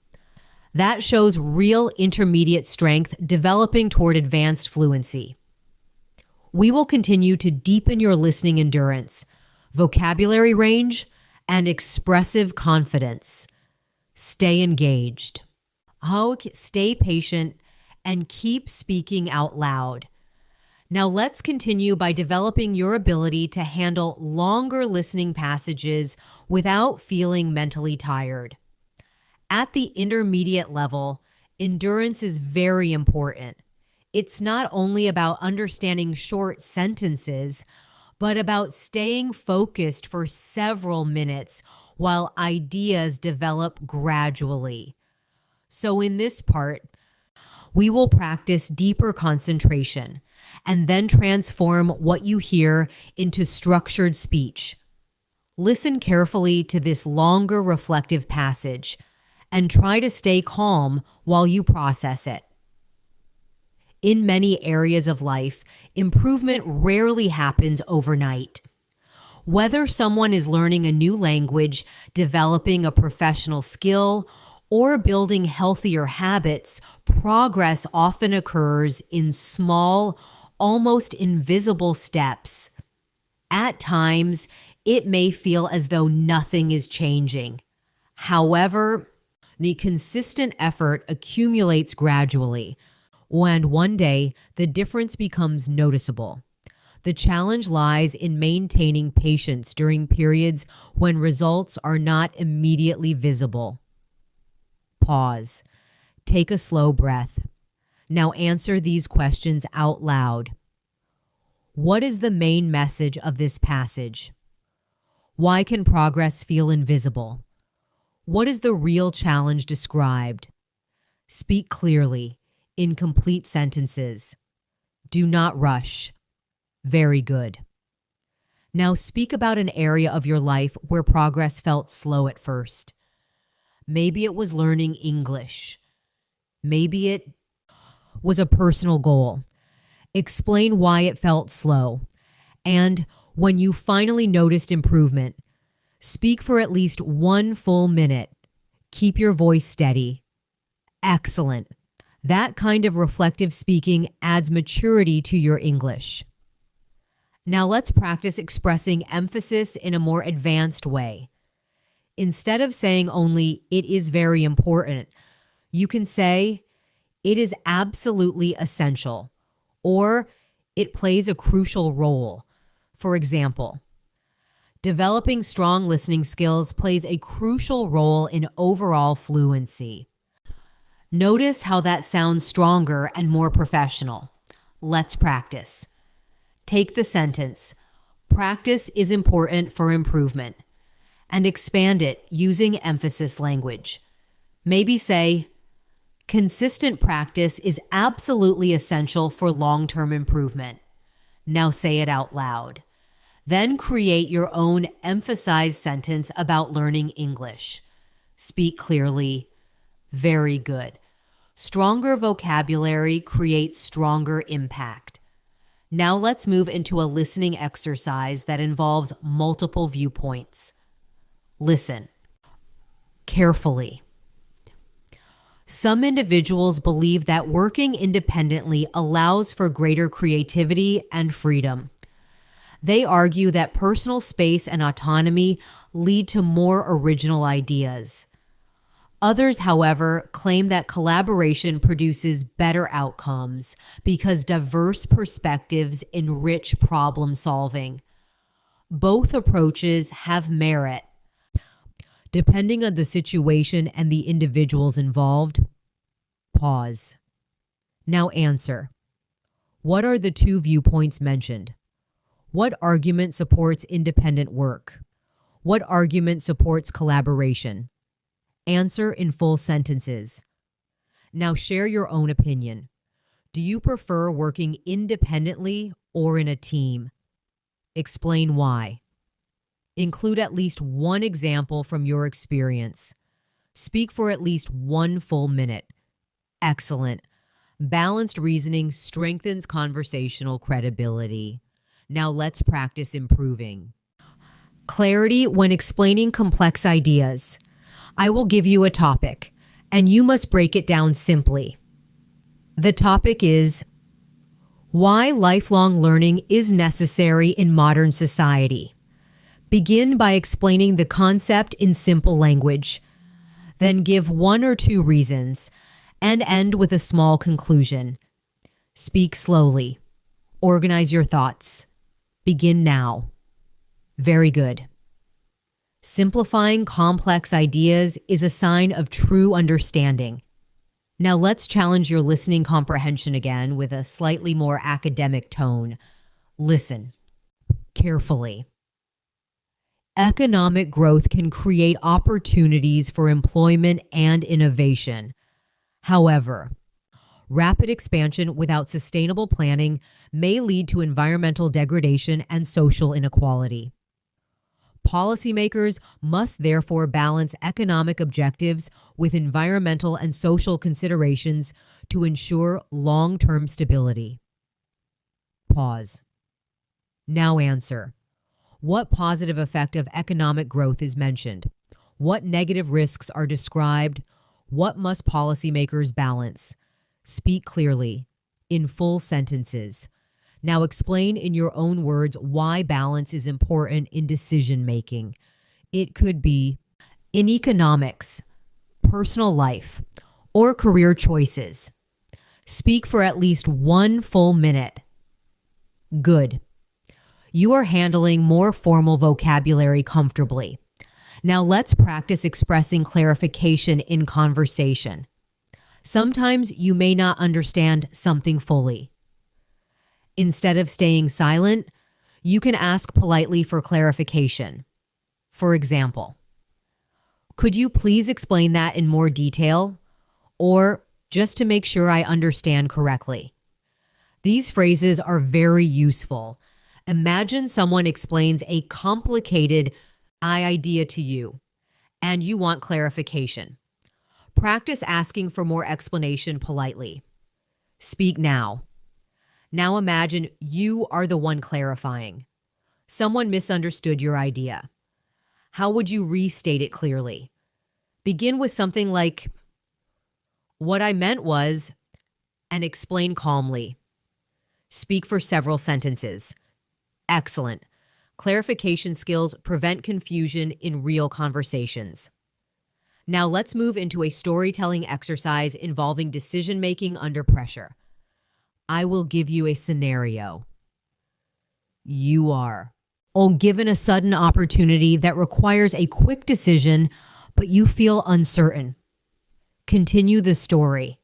That shows real intermediate strength developing toward advanced fluency. We will continue to deepen your listening endurance, vocabulary range, and expressive confidence. Stay engaged. Stay patient and keep speaking out loud. Now let's continue by developing your ability to handle longer listening passages without feeling mentally tired. At the intermediate level, endurance is very important. It's not only about understanding short sentences, but about staying focused for several minutes while ideas develop gradually. So in this part, we will practice deeper concentration and then transform what you hear into structured speech. Listen carefully to this longer reflective passage and try to stay calm while you process it. In many areas of life, improvement rarely happens overnight. Whether someone is learning a new language, developing a professional skill, or building healthier habits, progress often occurs in small, almost invisible steps. At times, it may feel as though nothing is changing. However, the consistent effort accumulates gradually, and one day the difference becomes noticeable. The challenge lies in maintaining patience during periods when results are not immediately visible. Pause. Take a slow breath. Now answer these questions out loud. What is the main message of this passage? Why can progress feel invisible? What is the real challenge described? Speak clearly, in complete sentences. Do not rush. Very good. Now speak about an area of your life where progress felt slow at first. Maybe it was learning English. Maybe it was a personal goal. Explain why it felt slow. And when you finally noticed improvement, speak for at least 1 full minute. Keep your voice steady. Excellent. That kind of reflective speaking adds maturity to your English. Now let's practice expressing emphasis in a more advanced way. Instead of saying only, "it is very important," you can say, "it is absolutely essential," or "it plays a crucial role." For example, developing strong listening skills plays a crucial role in overall fluency. Notice how that sounds stronger and more professional. Let's practice. Take the sentence, "Practice is important for improvement," and expand it using emphasis language. Maybe say, "Consistent practice is absolutely essential for long-term improvement." Now say it out loud. Then create your own emphasized sentence about learning English. Speak clearly. Very good. Stronger vocabulary creates stronger impact. Now let's move into a listening exercise that involves multiple viewpoints. Listen carefully. Some individuals believe that working independently allows for greater creativity and freedom. They argue that personal space and autonomy lead to more original ideas. Others, however, claim that collaboration produces better outcomes because diverse perspectives enrich problem solving. Both approaches have merit. Depending on the situation and the individuals involved, pause. Now answer. What are the two viewpoints mentioned? What argument supports independent work? What argument supports collaboration? Answer in full sentences. Now share your own opinion. Do you prefer working independently or in a team? Explain why. Include at least one example from your experience. Speak for at least 1 full minute. Excellent. Balanced reasoning strengthens conversational credibility. Now let's practice improving. Clarity when explaining complex ideas. I will give you a topic, and you must break it down simply. The topic is why lifelong learning is necessary in modern society. Begin by explaining the concept in simple language. Then give 1 or 2 reasons and end with a small conclusion. Speak slowly. Organize your thoughts. Begin now. Very good. Simplifying complex ideas is a sign of true understanding. Now let's challenge your listening comprehension again with a slightly more academic tone. Listen carefully. Economic growth can create opportunities for employment and innovation. However, rapid expansion without sustainable planning may lead to environmental degradation and social inequality. Policymakers must therefore balance economic objectives with environmental and social considerations to ensure long-term stability. Pause. Now answer. What positive effect of economic growth is mentioned? What negative risks are described? What must policymakers balance? Speak clearly, in full sentences. Now explain in your own words why balance is important in decision making. It could be in economics, personal life, or career choices. Speak for at least 1 full minute. Good. You are handling more formal vocabulary comfortably. Now let's practice expressing clarification in conversation. Sometimes you may not understand something fully. Instead of staying silent, you can ask politely for clarification. For example, could you please explain that in more detail? Or just to make sure I understand correctly. These phrases are very useful. Imagine someone explains a complicated idea to you, and you want clarification. Practice asking for more explanation politely. Speak now. Now imagine you are the one clarifying. Someone misunderstood your idea. How would you restate it clearly? Begin with something like, "What I meant was," and explain calmly. Speak for several sentences. Excellent. Clarification skills prevent confusion in real conversations. Now let's move into a storytelling exercise involving decision-making under pressure. I will give you a scenario. You are given a sudden opportunity that requires a quick decision, but you feel uncertain. Continue the story.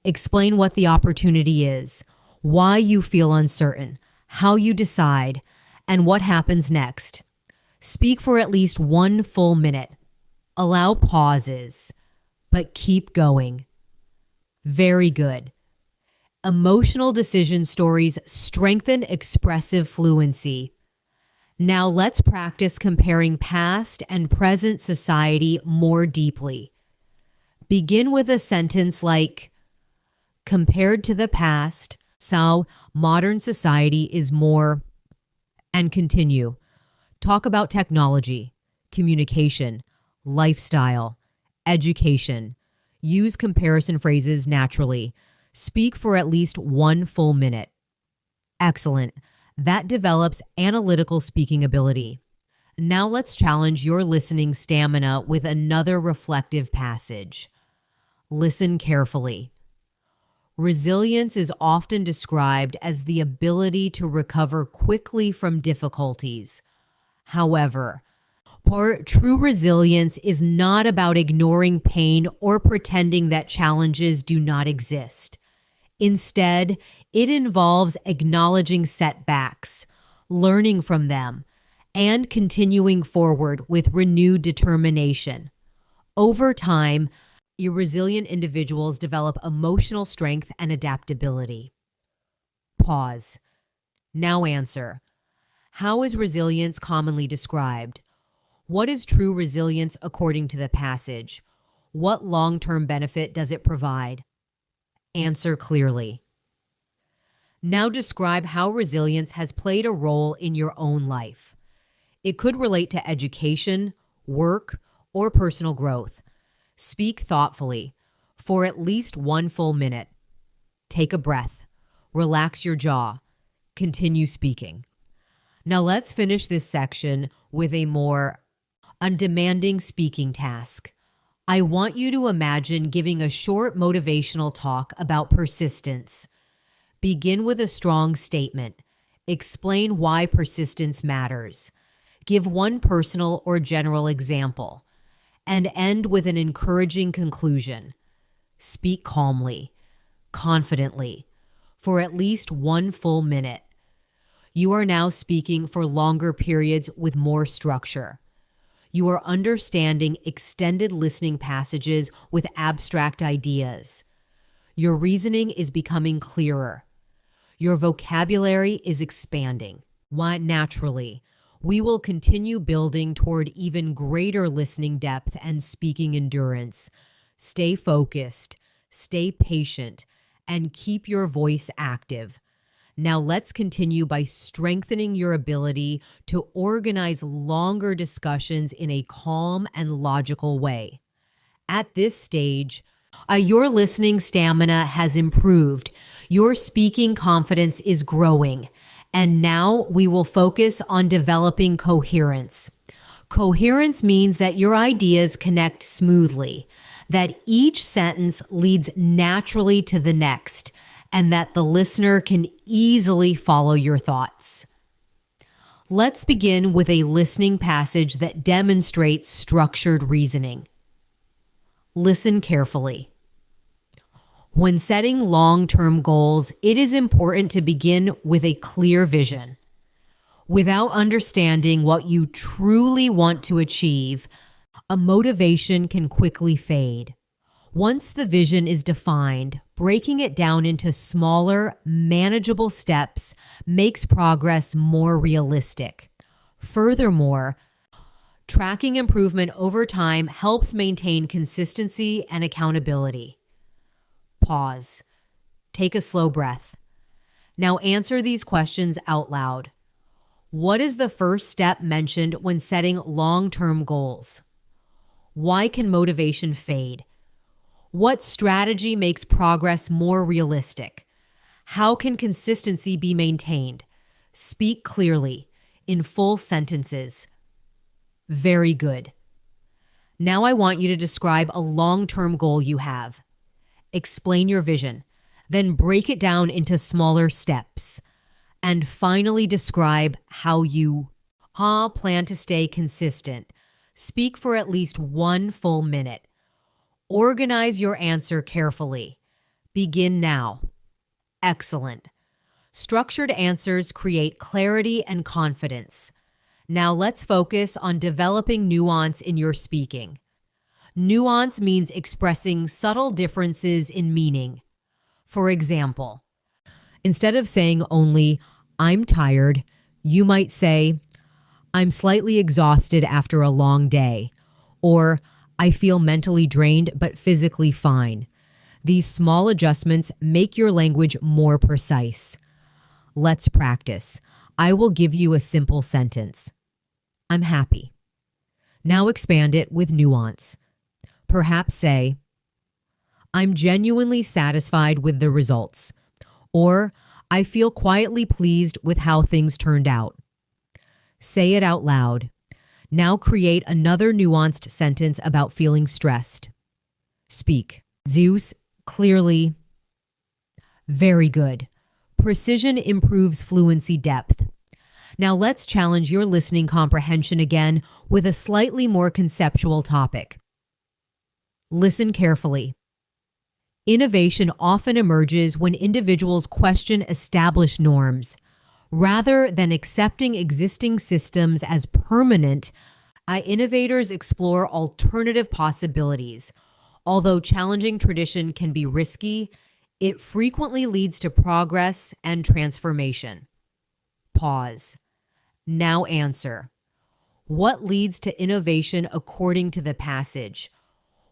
Explain what the opportunity is, why you feel uncertain, how you decide, and what happens next. Speak for at least 1 full minute. Allow pauses, but keep going. Very good. Emotional decision stories strengthen expressive fluency. Now let's practice comparing past and present society more deeply. Begin with a sentence like, compared to the past, so modern society is more, and continue. Talk about technology, communication, lifestyle, education. Use comparison phrases naturally. Speak for at least 1 full minute. Excellent. That develops analytical speaking ability. Now let's challenge your listening stamina with another reflective passage. Listen carefully. Resilience is often described as the ability to recover quickly from difficulties. However, true resilience is not about ignoring pain or pretending that challenges do not exist. Instead, it involves acknowledging setbacks, learning from them, and continuing forward with renewed determination. Over time, resilient individuals develop emotional strength and adaptability. Pause. Now answer. How is resilience commonly described? What is true resilience according to the passage? What long-term benefit does it provide? Answer clearly. Now describe how resilience has played a role in your own life. It could relate to education, work, or personal growth. Speak thoughtfully for at least 1 full minute. Take a breath. Relax your jaw. Continue speaking. Now let's finish this section with a more undemanding speaking task. I want you to imagine giving a short motivational talk about persistence. Begin with a strong statement. Explain why persistence matters. Give one personal or general example. And end with an encouraging conclusion. Speak calmly, confidently, for at least 1 full minute. You are now speaking for longer periods with more structure. You are understanding extended listening passages with abstract ideas. Your reasoning is becoming clearer. Your vocabulary is expanding. Why naturally, we will continue building toward even greater listening depth and speaking endurance. Stay focused, stay patient, and keep your voice active. Now let's continue by strengthening your ability to organize longer discussions in a calm and logical way. At this stage, your listening stamina has improved. Your speaking confidence is growing. And now we will focus on developing coherence. Coherence means that your ideas connect smoothly, that each sentence leads naturally to the next, and that the listener can easily follow your thoughts. Let's begin with a listening passage that demonstrates structured reasoning. Listen carefully. When setting long-term goals, it is important to begin with a clear vision. Without understanding what you truly want to achieve, a motivation can quickly fade. Once the vision is defined, breaking it down into smaller, manageable steps makes progress more realistic. Furthermore, tracking improvement over time helps maintain consistency and accountability. Pause. Take a slow breath. Now answer these questions out loud. What is the first step mentioned when setting long-term goals? Why can motivation fade? What strategy makes progress more realistic? How can consistency be maintained? Speak clearly, in full sentences. Very good. Now I want you to describe a long-term goal you have. Explain your vision, then break it down into smaller steps. And finally describe how you plan to stay consistent. Speak for at least 1 full minute. Organize your answer carefully. Begin now. Excellent. Structured answers create clarity and confidence. Now let's focus on developing nuance in your speaking. Nuance means expressing subtle differences in meaning. For example, instead of saying only, "I'm tired," you might say, "I'm slightly exhausted after a long day," or "I feel mentally drained but physically fine." These small adjustments make your language more precise. Let's practice. I will give you a simple sentence. "I'm happy." Now expand it with nuance. Perhaps say, "I'm genuinely satisfied with the results," or I feel quietly pleased with how things turned out. Say it out loud. Now create another nuanced sentence about feeling stressed. Speak. Zeus, clearly. Very good. Precision improves fluency depth. Now let's challenge your listening comprehension again with a slightly more conceptual topic. Listen carefully. Innovation often emerges when individuals question established norms. Rather than accepting existing systems as permanent, innovators explore alternative possibilities. Although challenging tradition can be risky, it frequently leads to progress and transformation. Pause. Now answer. What leads to innovation according to the passage?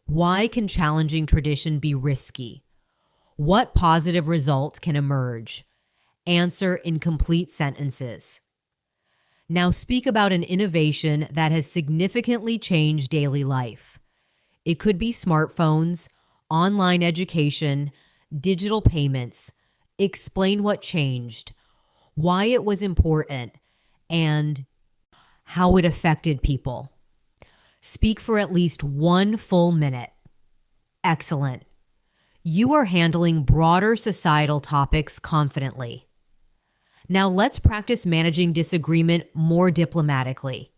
Why can challenging tradition be risky? What positive result can emerge? Answer in complete sentences. Now speak about an innovation that has significantly changed daily life. It could be smartphones, online education, digital payments. Explain what changed, why it was important, and how it affected people. Speak for at least 1 full minute. Excellent. You are handling broader societal topics confidently. Now let's practice managing disagreement more diplomatically.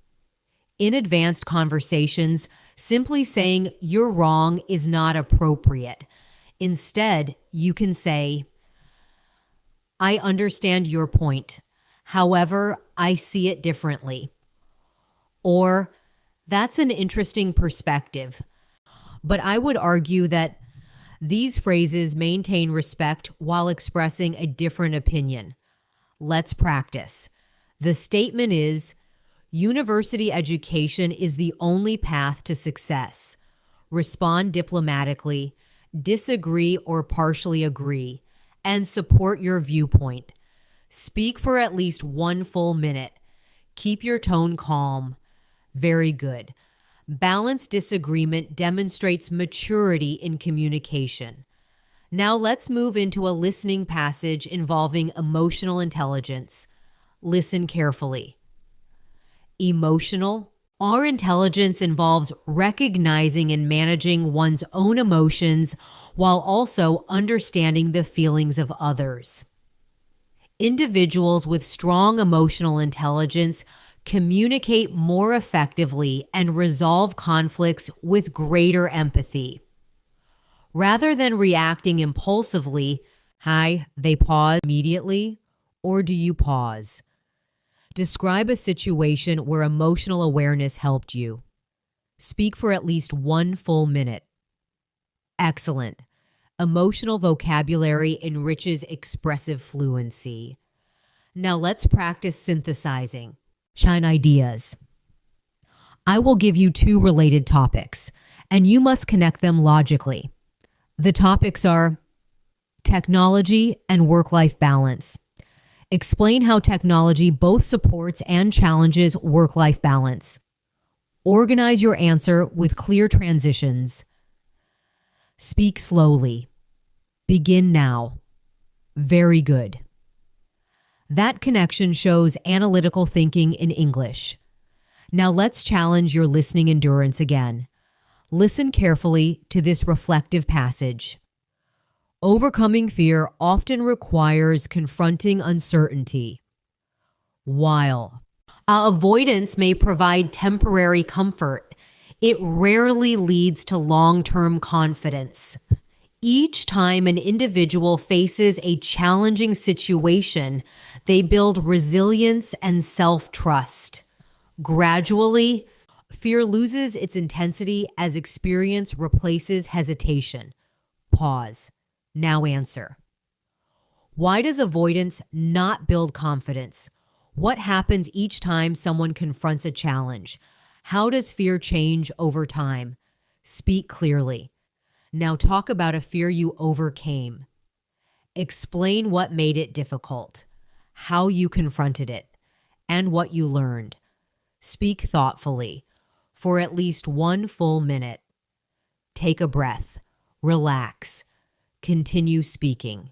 In advanced conversations, simply saying "you're wrong" is not appropriate. Instead, you can say, "I understand your point. However, I see it differently." Or, "That's an interesting perspective. But I would argue that." These phrases maintain respect while expressing a different opinion. Let's practice. The statement is, university education is the only path to success. Respond diplomatically, disagree or partially agree, and support your viewpoint. Speak for at least 1 full minute. Keep your tone calm. Very good. Balanced disagreement demonstrates maturity in communication. Now let's move into a listening passage involving emotional intelligence. Listen carefully. Emotional. Our intelligence involves recognizing and managing one's own emotions while also understanding the feelings of others. Individuals with strong emotional intelligence communicate more effectively and resolve conflicts with greater empathy. Rather than reacting impulsively, they pause immediately, or do you pause? Describe a situation where emotional awareness helped you. Speak for at least 1 full minute. Excellent. Emotional vocabulary enriches expressive fluency. Now let's practice synthesizing. Shine ideas. I will give you 2 related topics, and you must connect them logically. The topics are technology and work-life balance. Explain how technology both supports and challenges work-life balance. Organize your answer with clear transitions. Speak slowly. Begin now. Very good. That connection shows analytical thinking in English. Now let's challenge your listening endurance again. Listen carefully to this reflective passage. Overcoming fear often requires confronting uncertainty. While avoidance may provide temporary comfort, it rarely leads to long-term confidence. Each time an individual faces a challenging situation, they build resilience and self-trust. Gradually, fear loses its intensity as experience replaces hesitation. Pause. Now answer. Why does avoidance not build confidence? What happens each time someone confronts a challenge? How does fear change over time? Speak clearly. Now talk about a fear you overcame. Explain what made it difficult, how you confronted it, and what you learned. Speak thoughtfully for at least 1 full minute. Take a breath. Relax. Continue speaking.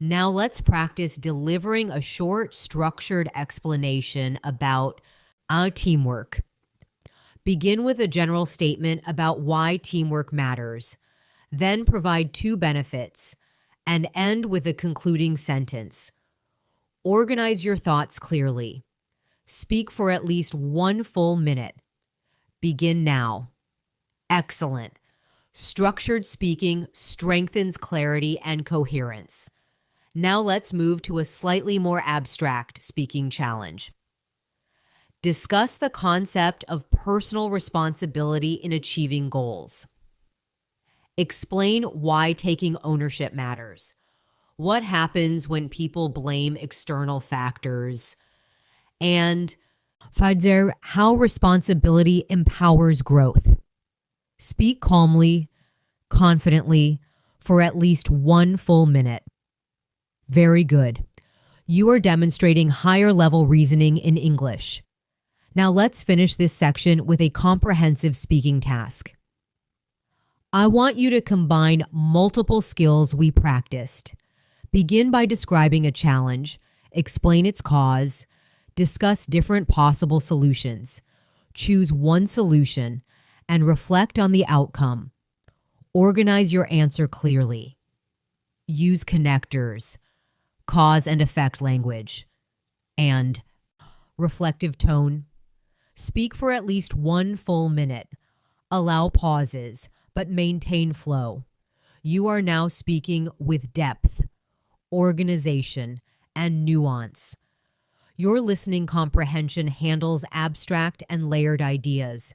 Now let's practice delivering a short, structured explanation about our teamwork. Begin with a general statement about why teamwork matters, then provide two benefits, and end with a concluding sentence. Organize your thoughts clearly. Speak for at least 1 full minute. Begin now. Excellent. Structured speaking strengthens clarity and coherence. Now let's move to a slightly more abstract speaking challenge. Discuss the concept of personal responsibility in achieving goals. Explain why taking ownership matters. What happens when people blame external factors? And how responsibility empowers growth. Speak calmly, confidently, for at least 1 full minute. Very good. You are demonstrating higher level reasoning in English. Now let's finish this section with a comprehensive speaking task. I want you to combine multiple skills we practiced. Begin by describing a challenge, explain its cause, discuss different possible solutions, choose one solution, and reflect on the outcome. Organize your answer clearly. Use connectors, cause and effect language, and reflective tone. Speak for at least 1 full minute. Allow pauses, but maintain flow. You are now speaking with depth, organization, and nuance. Your listening comprehension handles abstract and layered ideas.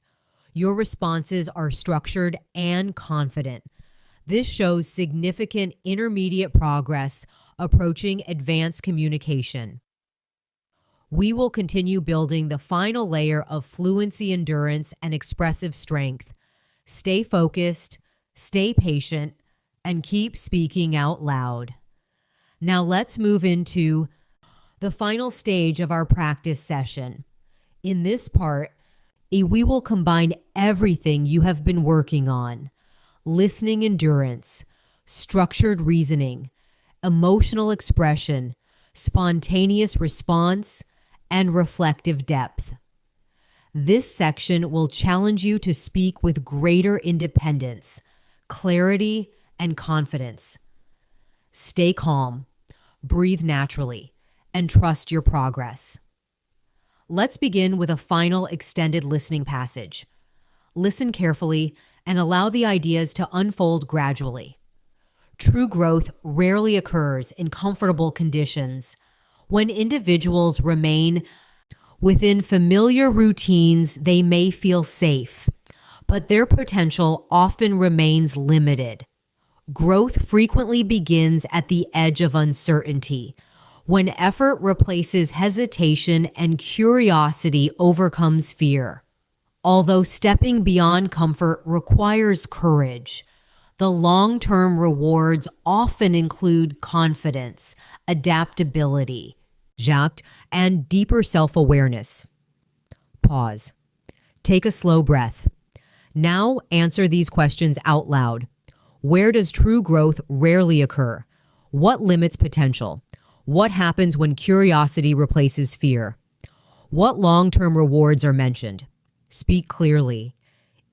Your responses are structured and confident. This shows significant intermediate progress approaching advanced communication. We will continue building the final layer of fluency, endurance, and expressive strength. Stay focused, stay patient, and keep speaking out loud. Now let's move into the final stage of our practice session. In this part, we will combine everything you have been working on: listening endurance, structured reasoning, emotional expression, spontaneous response, and reflective depth. This section will challenge you to speak with greater independence, clarity, and confidence. Stay calm, breathe naturally, and trust your progress. Let's begin with a final extended listening passage. Listen carefully and allow the ideas to unfold gradually. True growth rarely occurs in comfortable conditions. When individuals remain within familiar routines, they may feel safe, but their potential often remains limited. Growth frequently begins at the edge of uncertainty, when effort replaces hesitation and curiosity overcomes fear. Although stepping beyond comfort requires courage, the long-term rewards often include confidence, adaptability, and deeper self-awareness. Pause. Take a slow breath. Now answer these questions out loud. Where does true growth rarely occur? What limits potential? What happens when curiosity replaces fear? What long-term rewards are mentioned? Speak clearly,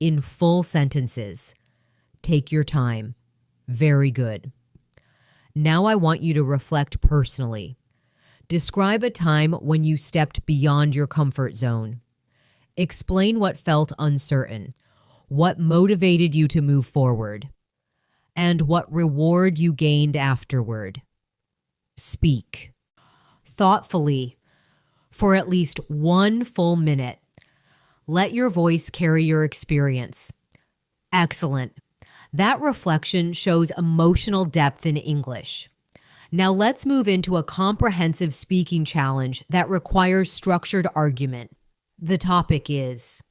in full sentences. Take your time. Very good. Now I want you to reflect personally. Describe a time when you stepped beyond your comfort zone. Explain what felt uncertain, what motivated you to move forward, and what reward you gained afterward. Speak thoughtfully for at least 1 full minute. Let your voice carry your experience. Excellent. That reflection shows emotional depth in English. Now let's move into a comprehensive speaking challenge that requires structured argument. The topic is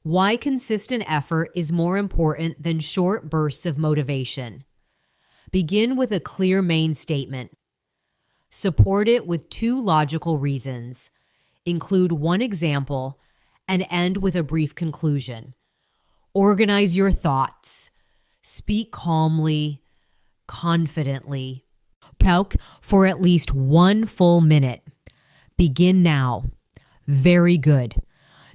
why consistent effort is more important than short bursts of motivation. Begin with a clear main statement. Support it with 2 logical reasons. Include 1 example and end with a brief conclusion. Organize your thoughts. Speak calmly, confidently. talk for at least 1 full minute. Begin now. Very good.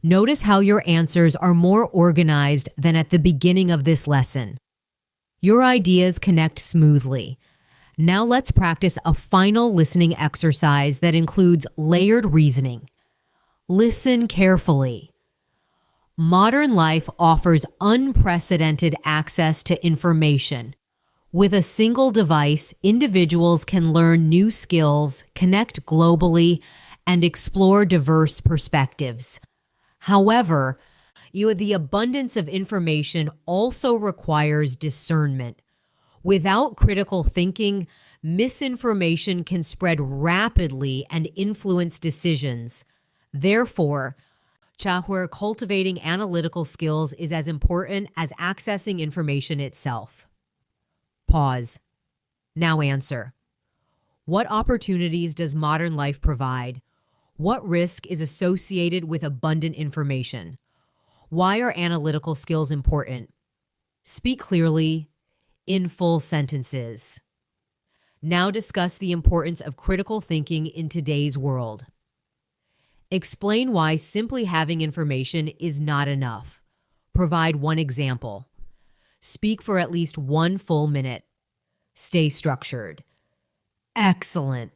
Notice how your answers are more organized than at the beginning of this lesson. Your ideas connect smoothly. Now let's practice a final listening exercise that includes layered reasoning. Listen carefully. Modern life offers unprecedented access to information. With a single device, individuals can learn new skills, connect globally, and explore diverse perspectives. However, the abundance of information also requires discernment. Without critical thinking, misinformation can spread rapidly and influence decisions. Therefore, where cultivating analytical skills is as important as accessing information itself. Pause. Now answer. What opportunities does modern life provide? What risk is associated with abundant information? Why are analytical skills important? Speak clearly, in full sentences. Now discuss the importance of critical thinking in today's world. Explain why simply having information is not enough. Provide one example. Speak for at least 1 full minute. Stay structured. Excellent.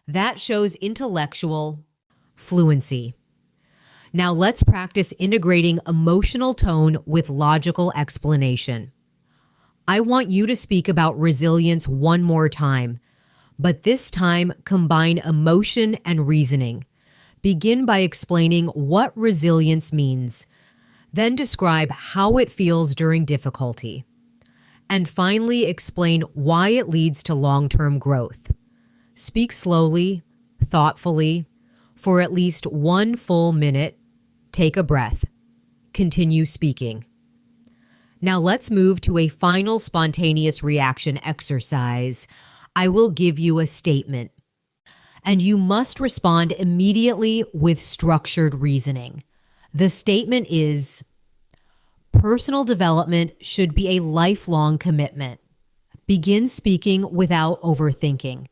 That shows intellectual fluency. Now let's practice integrating emotional tone with logical explanation. I want you to speak about resilience one more time, but this time combine emotion and reasoning. Begin by explaining what resilience means, then describe how it feels during difficulty, and finally explain why it leads to long-term growth. Speak slowly, thoughtfully, for at least 1 full minute. Take a breath. Continue speaking. Now let's move to a final spontaneous reaction exercise. I will give you a statement, and you must respond immediately with structured reasoning. The statement is, personal development should be a lifelong commitment. Begin speaking without overthinking.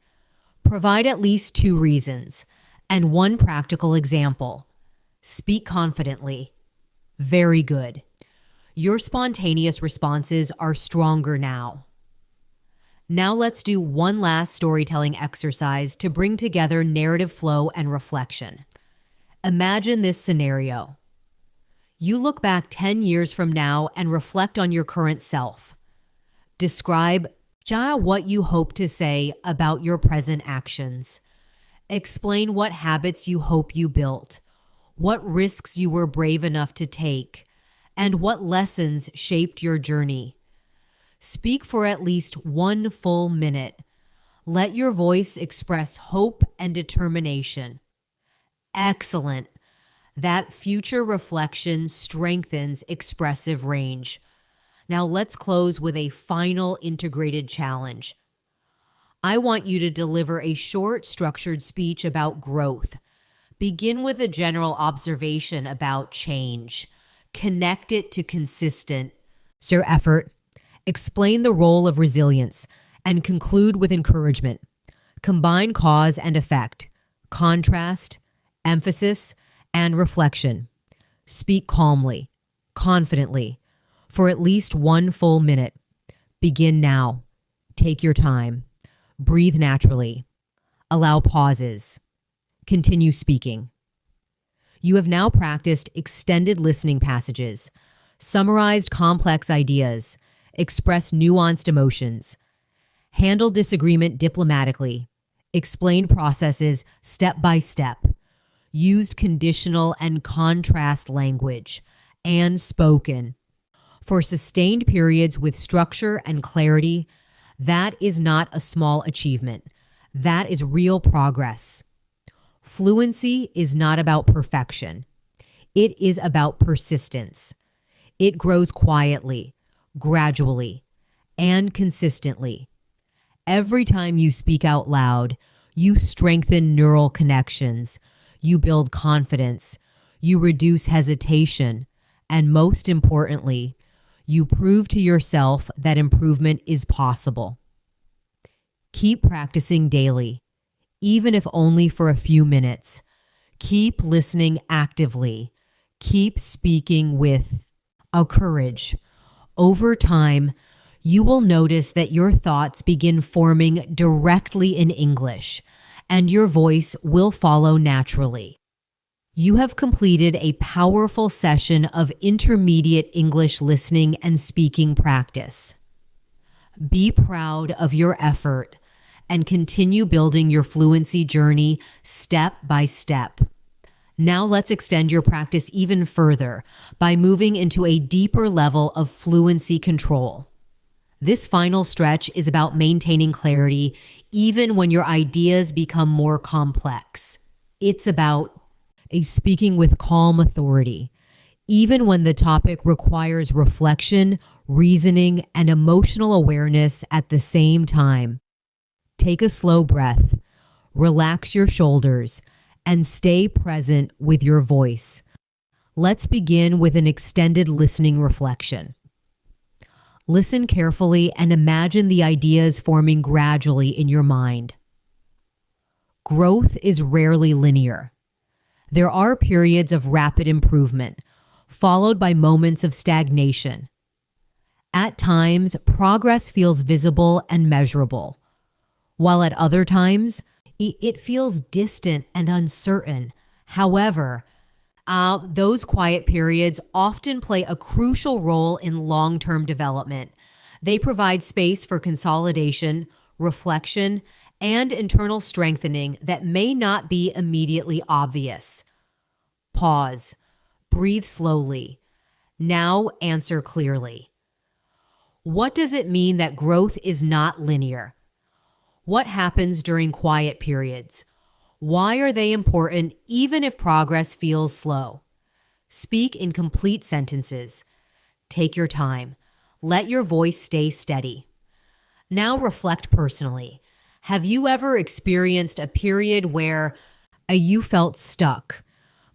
Provide at least 2 reasons and 1 practical example. Speak confidently. Very good. Your spontaneous responses are stronger now. Now let's do one last storytelling exercise to bring together narrative flow and reflection. Imagine this scenario. You look back 10 years from now and reflect on your current self. Describe what you hope to say about your present actions. Explain what habits you hope you built, what risks you were brave enough to take, and what lessons shaped your journey. Speak for at least 1 full minute. Let your voice express hope and determination. Excellent. That future reflection strengthens expressive range. Now let's close with a final integrated challenge. I want you to deliver a short, structured speech about growth. Begin with a general observation about change. Connect it to consistent effort. Explain the role of resilience and conclude with encouragement. Combine cause and effect, contrast, emphasis, and reflection. Speak calmly, confidently, for at least 1 full minute. Begin now. Take your time. Breathe naturally. Allow pauses. Continue speaking. You have now practiced extended listening passages, summarized complex ideas, expressed nuanced emotions, handled disagreement diplomatically, explained processes step by step, used conditional and contrast language, and spoken. For sustained periods with structure and clarity, that is not a small achievement. That is real progress. Fluency is not about perfection. It is about persistence. It grows quietly, gradually, and consistently. Every time you speak out loud, you strengthen neural connections, you build confidence, you reduce hesitation, and most importantly, you prove to yourself that improvement is possible. Keep practicing daily, even if only for a few minutes. Keep listening actively. Keep speaking with courage. Over time, you will notice that your thoughts begin forming directly in English, and your voice will follow naturally. You have completed a powerful session of intermediate English listening and speaking practice. Be proud of your effort and continue building your fluency journey step by step. Now let's extend your practice even further by moving into a deeper level of fluency control. This final stretch is about maintaining clarity even when your ideas become more complex. It's about speaking with calm authority, even when the topic requires reflection, reasoning, and emotional awareness at the same time. Take a slow breath, relax your shoulders, and stay present with your voice. Let's begin with an extended listening reflection. Listen carefully and imagine the ideas forming gradually in your mind. Growth is rarely linear. There are periods of rapid improvement, followed by moments of stagnation. At times, progress feels visible and measurable, while at other times, it feels distant and uncertain. However, those quiet periods often play a crucial role in long-term development. They provide space for consolidation, reflection, and internal strengthening that may not be immediately obvious. Pause. Breathe slowly. Now answer clearly. What does it mean that growth is not linear? What happens during quiet periods? Why are they important even if progress feels slow? Speak in complete sentences. Take your time. Let your voice stay steady. Now reflect personally. Have you ever experienced a period where you felt stuck,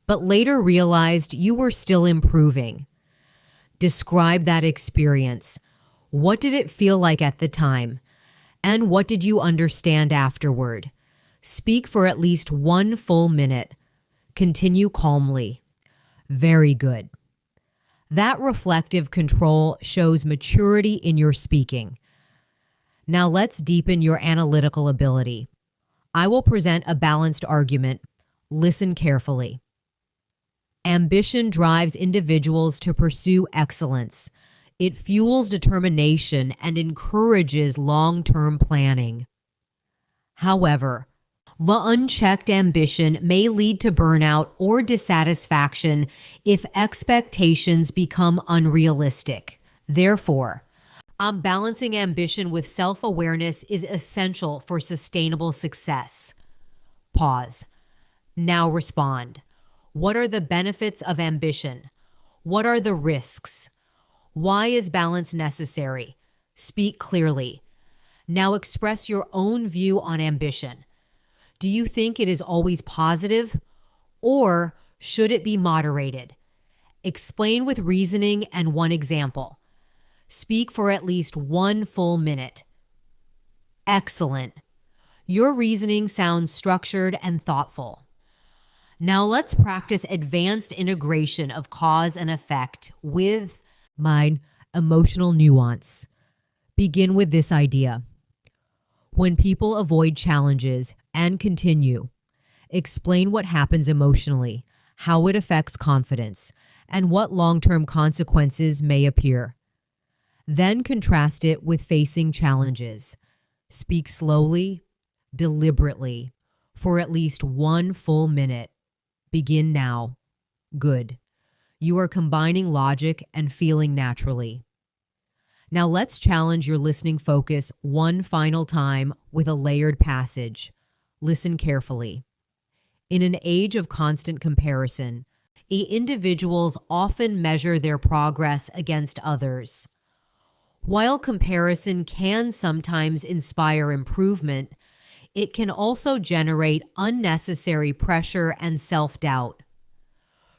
but later realized you were still improving? Describe that experience. What did it feel like at the time? And what did you understand afterward? Speak for at least 1 full minute. Continue calmly. Very good. That reflective control shows maturity in your speaking. Now let's deepen your analytical ability. I will present a balanced argument. Listen carefully. Ambition drives individuals to pursue excellence. It fuels determination and encourages long-term planning. However, the unchecked ambition may lead to burnout or dissatisfaction if expectations become unrealistic. Therefore, balancing ambition with self-awareness is essential for sustainable success. Pause. Now respond. What are the benefits of ambition? What are the risks? Why is balance necessary? Speak clearly. Now express your own view on ambition. Do you think it is always positive, or should it be moderated? Explain with reasoning and one example. Speak for at least 1 full minute. Excellent. Your reasoning sounds structured and thoughtful. Now let's practice advanced integration of cause and effect with emotional nuance. Begin with this idea. When people avoid challenges and continue, explain what happens emotionally, how it affects confidence, and what long-term consequences may appear. Then contrast it with facing challenges. Speak slowly, deliberately, for at least 1 full minute. Begin now. Good. You are combining logic and feeling naturally. Now let's challenge your listening focus one final time with a layered passage. Listen carefully. In an age of constant comparison, individuals often measure their progress against others. While comparison can sometimes inspire improvement, it can also generate unnecessary pressure and self-doubt.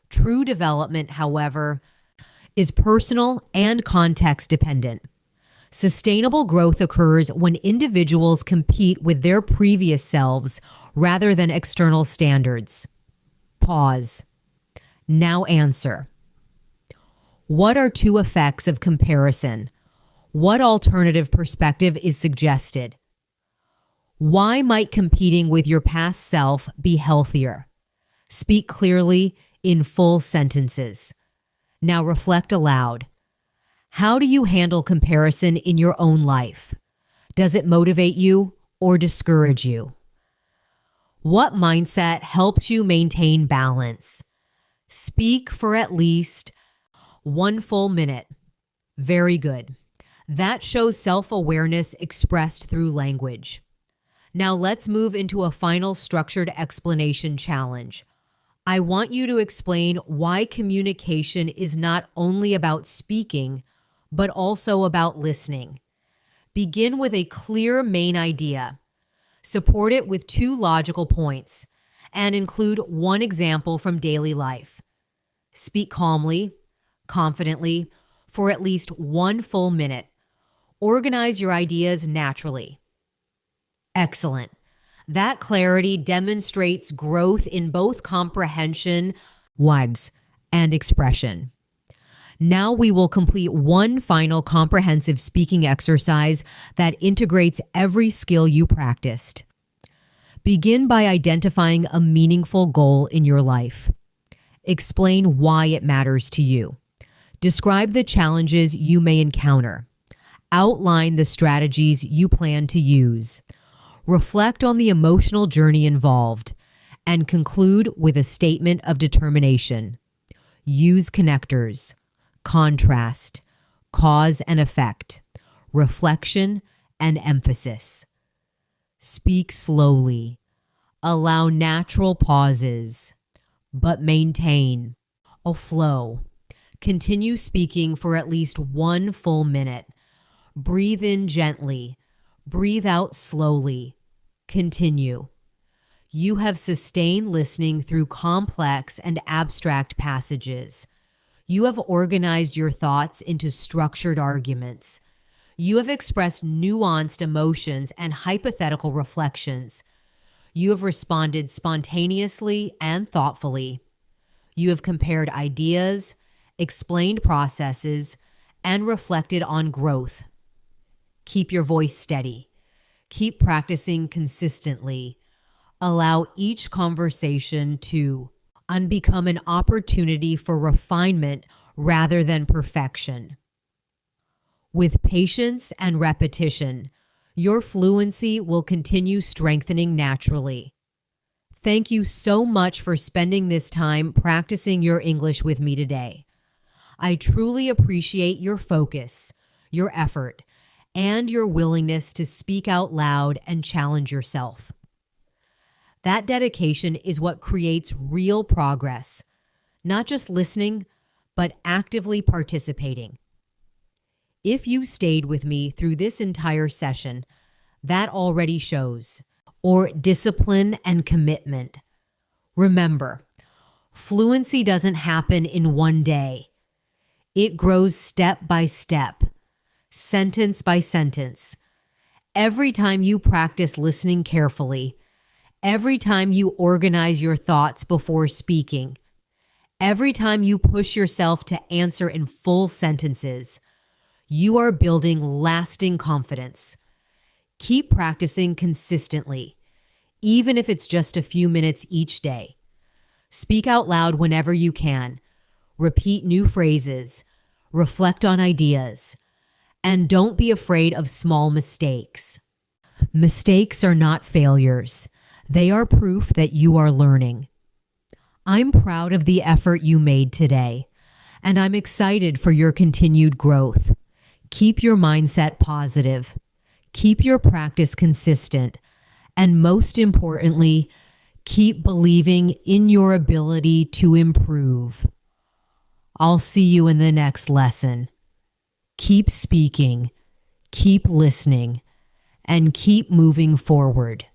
True development, however, is personal and context dependent. Sustainable growth occurs when individuals compete with their previous selves rather than external standards. Pause. Now answer. What are two effects of comparison? What alternative perspective is suggested? Why might competing with your past self be healthier? Speak clearly in full sentences. Now reflect aloud. How do you handle comparison in your own life? Does it motivate you or discourage you? What mindset helps you maintain balance? Speak for at least 1 full minute. Very good. That shows self-awareness expressed through language. Now let's move into a final structured explanation challenge. I want you to explain why communication is not only about speaking, but also about listening. Begin with a clear main idea. Support it with 2 logical points, and include 1 example from daily life. Speak calmly, confidently, for at least 1 full minute. Organize your ideas naturally. Excellent. That clarity demonstrates growth in both comprehension, words, and expression. Now we will complete 1 final comprehensive speaking exercise that integrates every skill you practiced. Begin by identifying a meaningful goal in your life. Explain why it matters to you. Describe the challenges you may encounter. Outline the strategies you plan to use. Reflect on the emotional journey involved, and conclude with a statement of determination. Use connectors, contrast, cause and effect, reflection, and emphasis. Speak slowly. Allow natural pauses, but maintain a flow. Continue speaking for at least 1 full minute. Breathe in gently. Breathe out slowly. Continue. You have sustained listening through complex and abstract passages. You have organized your thoughts into structured arguments. You have expressed nuanced emotions and hypothetical reflections. You have responded spontaneously and thoughtfully. You have compared ideas, explained processes, and reflected on growth. Keep your voice steady. Keep practicing consistently. Allow each conversation to become an opportunity for refinement rather than perfection. With patience and repetition, your fluency will continue strengthening naturally. Thank you so much for spending this time practicing your English with me today. I truly appreciate your focus, your effort, and your willingness to speak out loud and challenge yourself. That dedication is what creates real progress, not just listening, but actively participating. If you stayed with me through this entire session, that already shows, or discipline and commitment. Remember, fluency doesn't happen in one day. It grows step by step, sentence by sentence. Every time you practice listening carefully, every time you organize your thoughts before speaking, every time you push yourself to answer in full sentences, you are building lasting confidence. Keep practicing consistently, even if it's just a few minutes each day. Speak out loud whenever you can. Repeat new phrases. Reflect on ideas. And don't be afraid of small mistakes. Mistakes are not failures. They are proof that you are learning. I'm proud of the effort you made today, and I'm excited for your continued growth. Keep your mindset positive. Keep your practice consistent. And most importantly, keep believing in your ability to improve. I'll see you in the next lesson. Keep speaking, keep listening, and keep moving forward.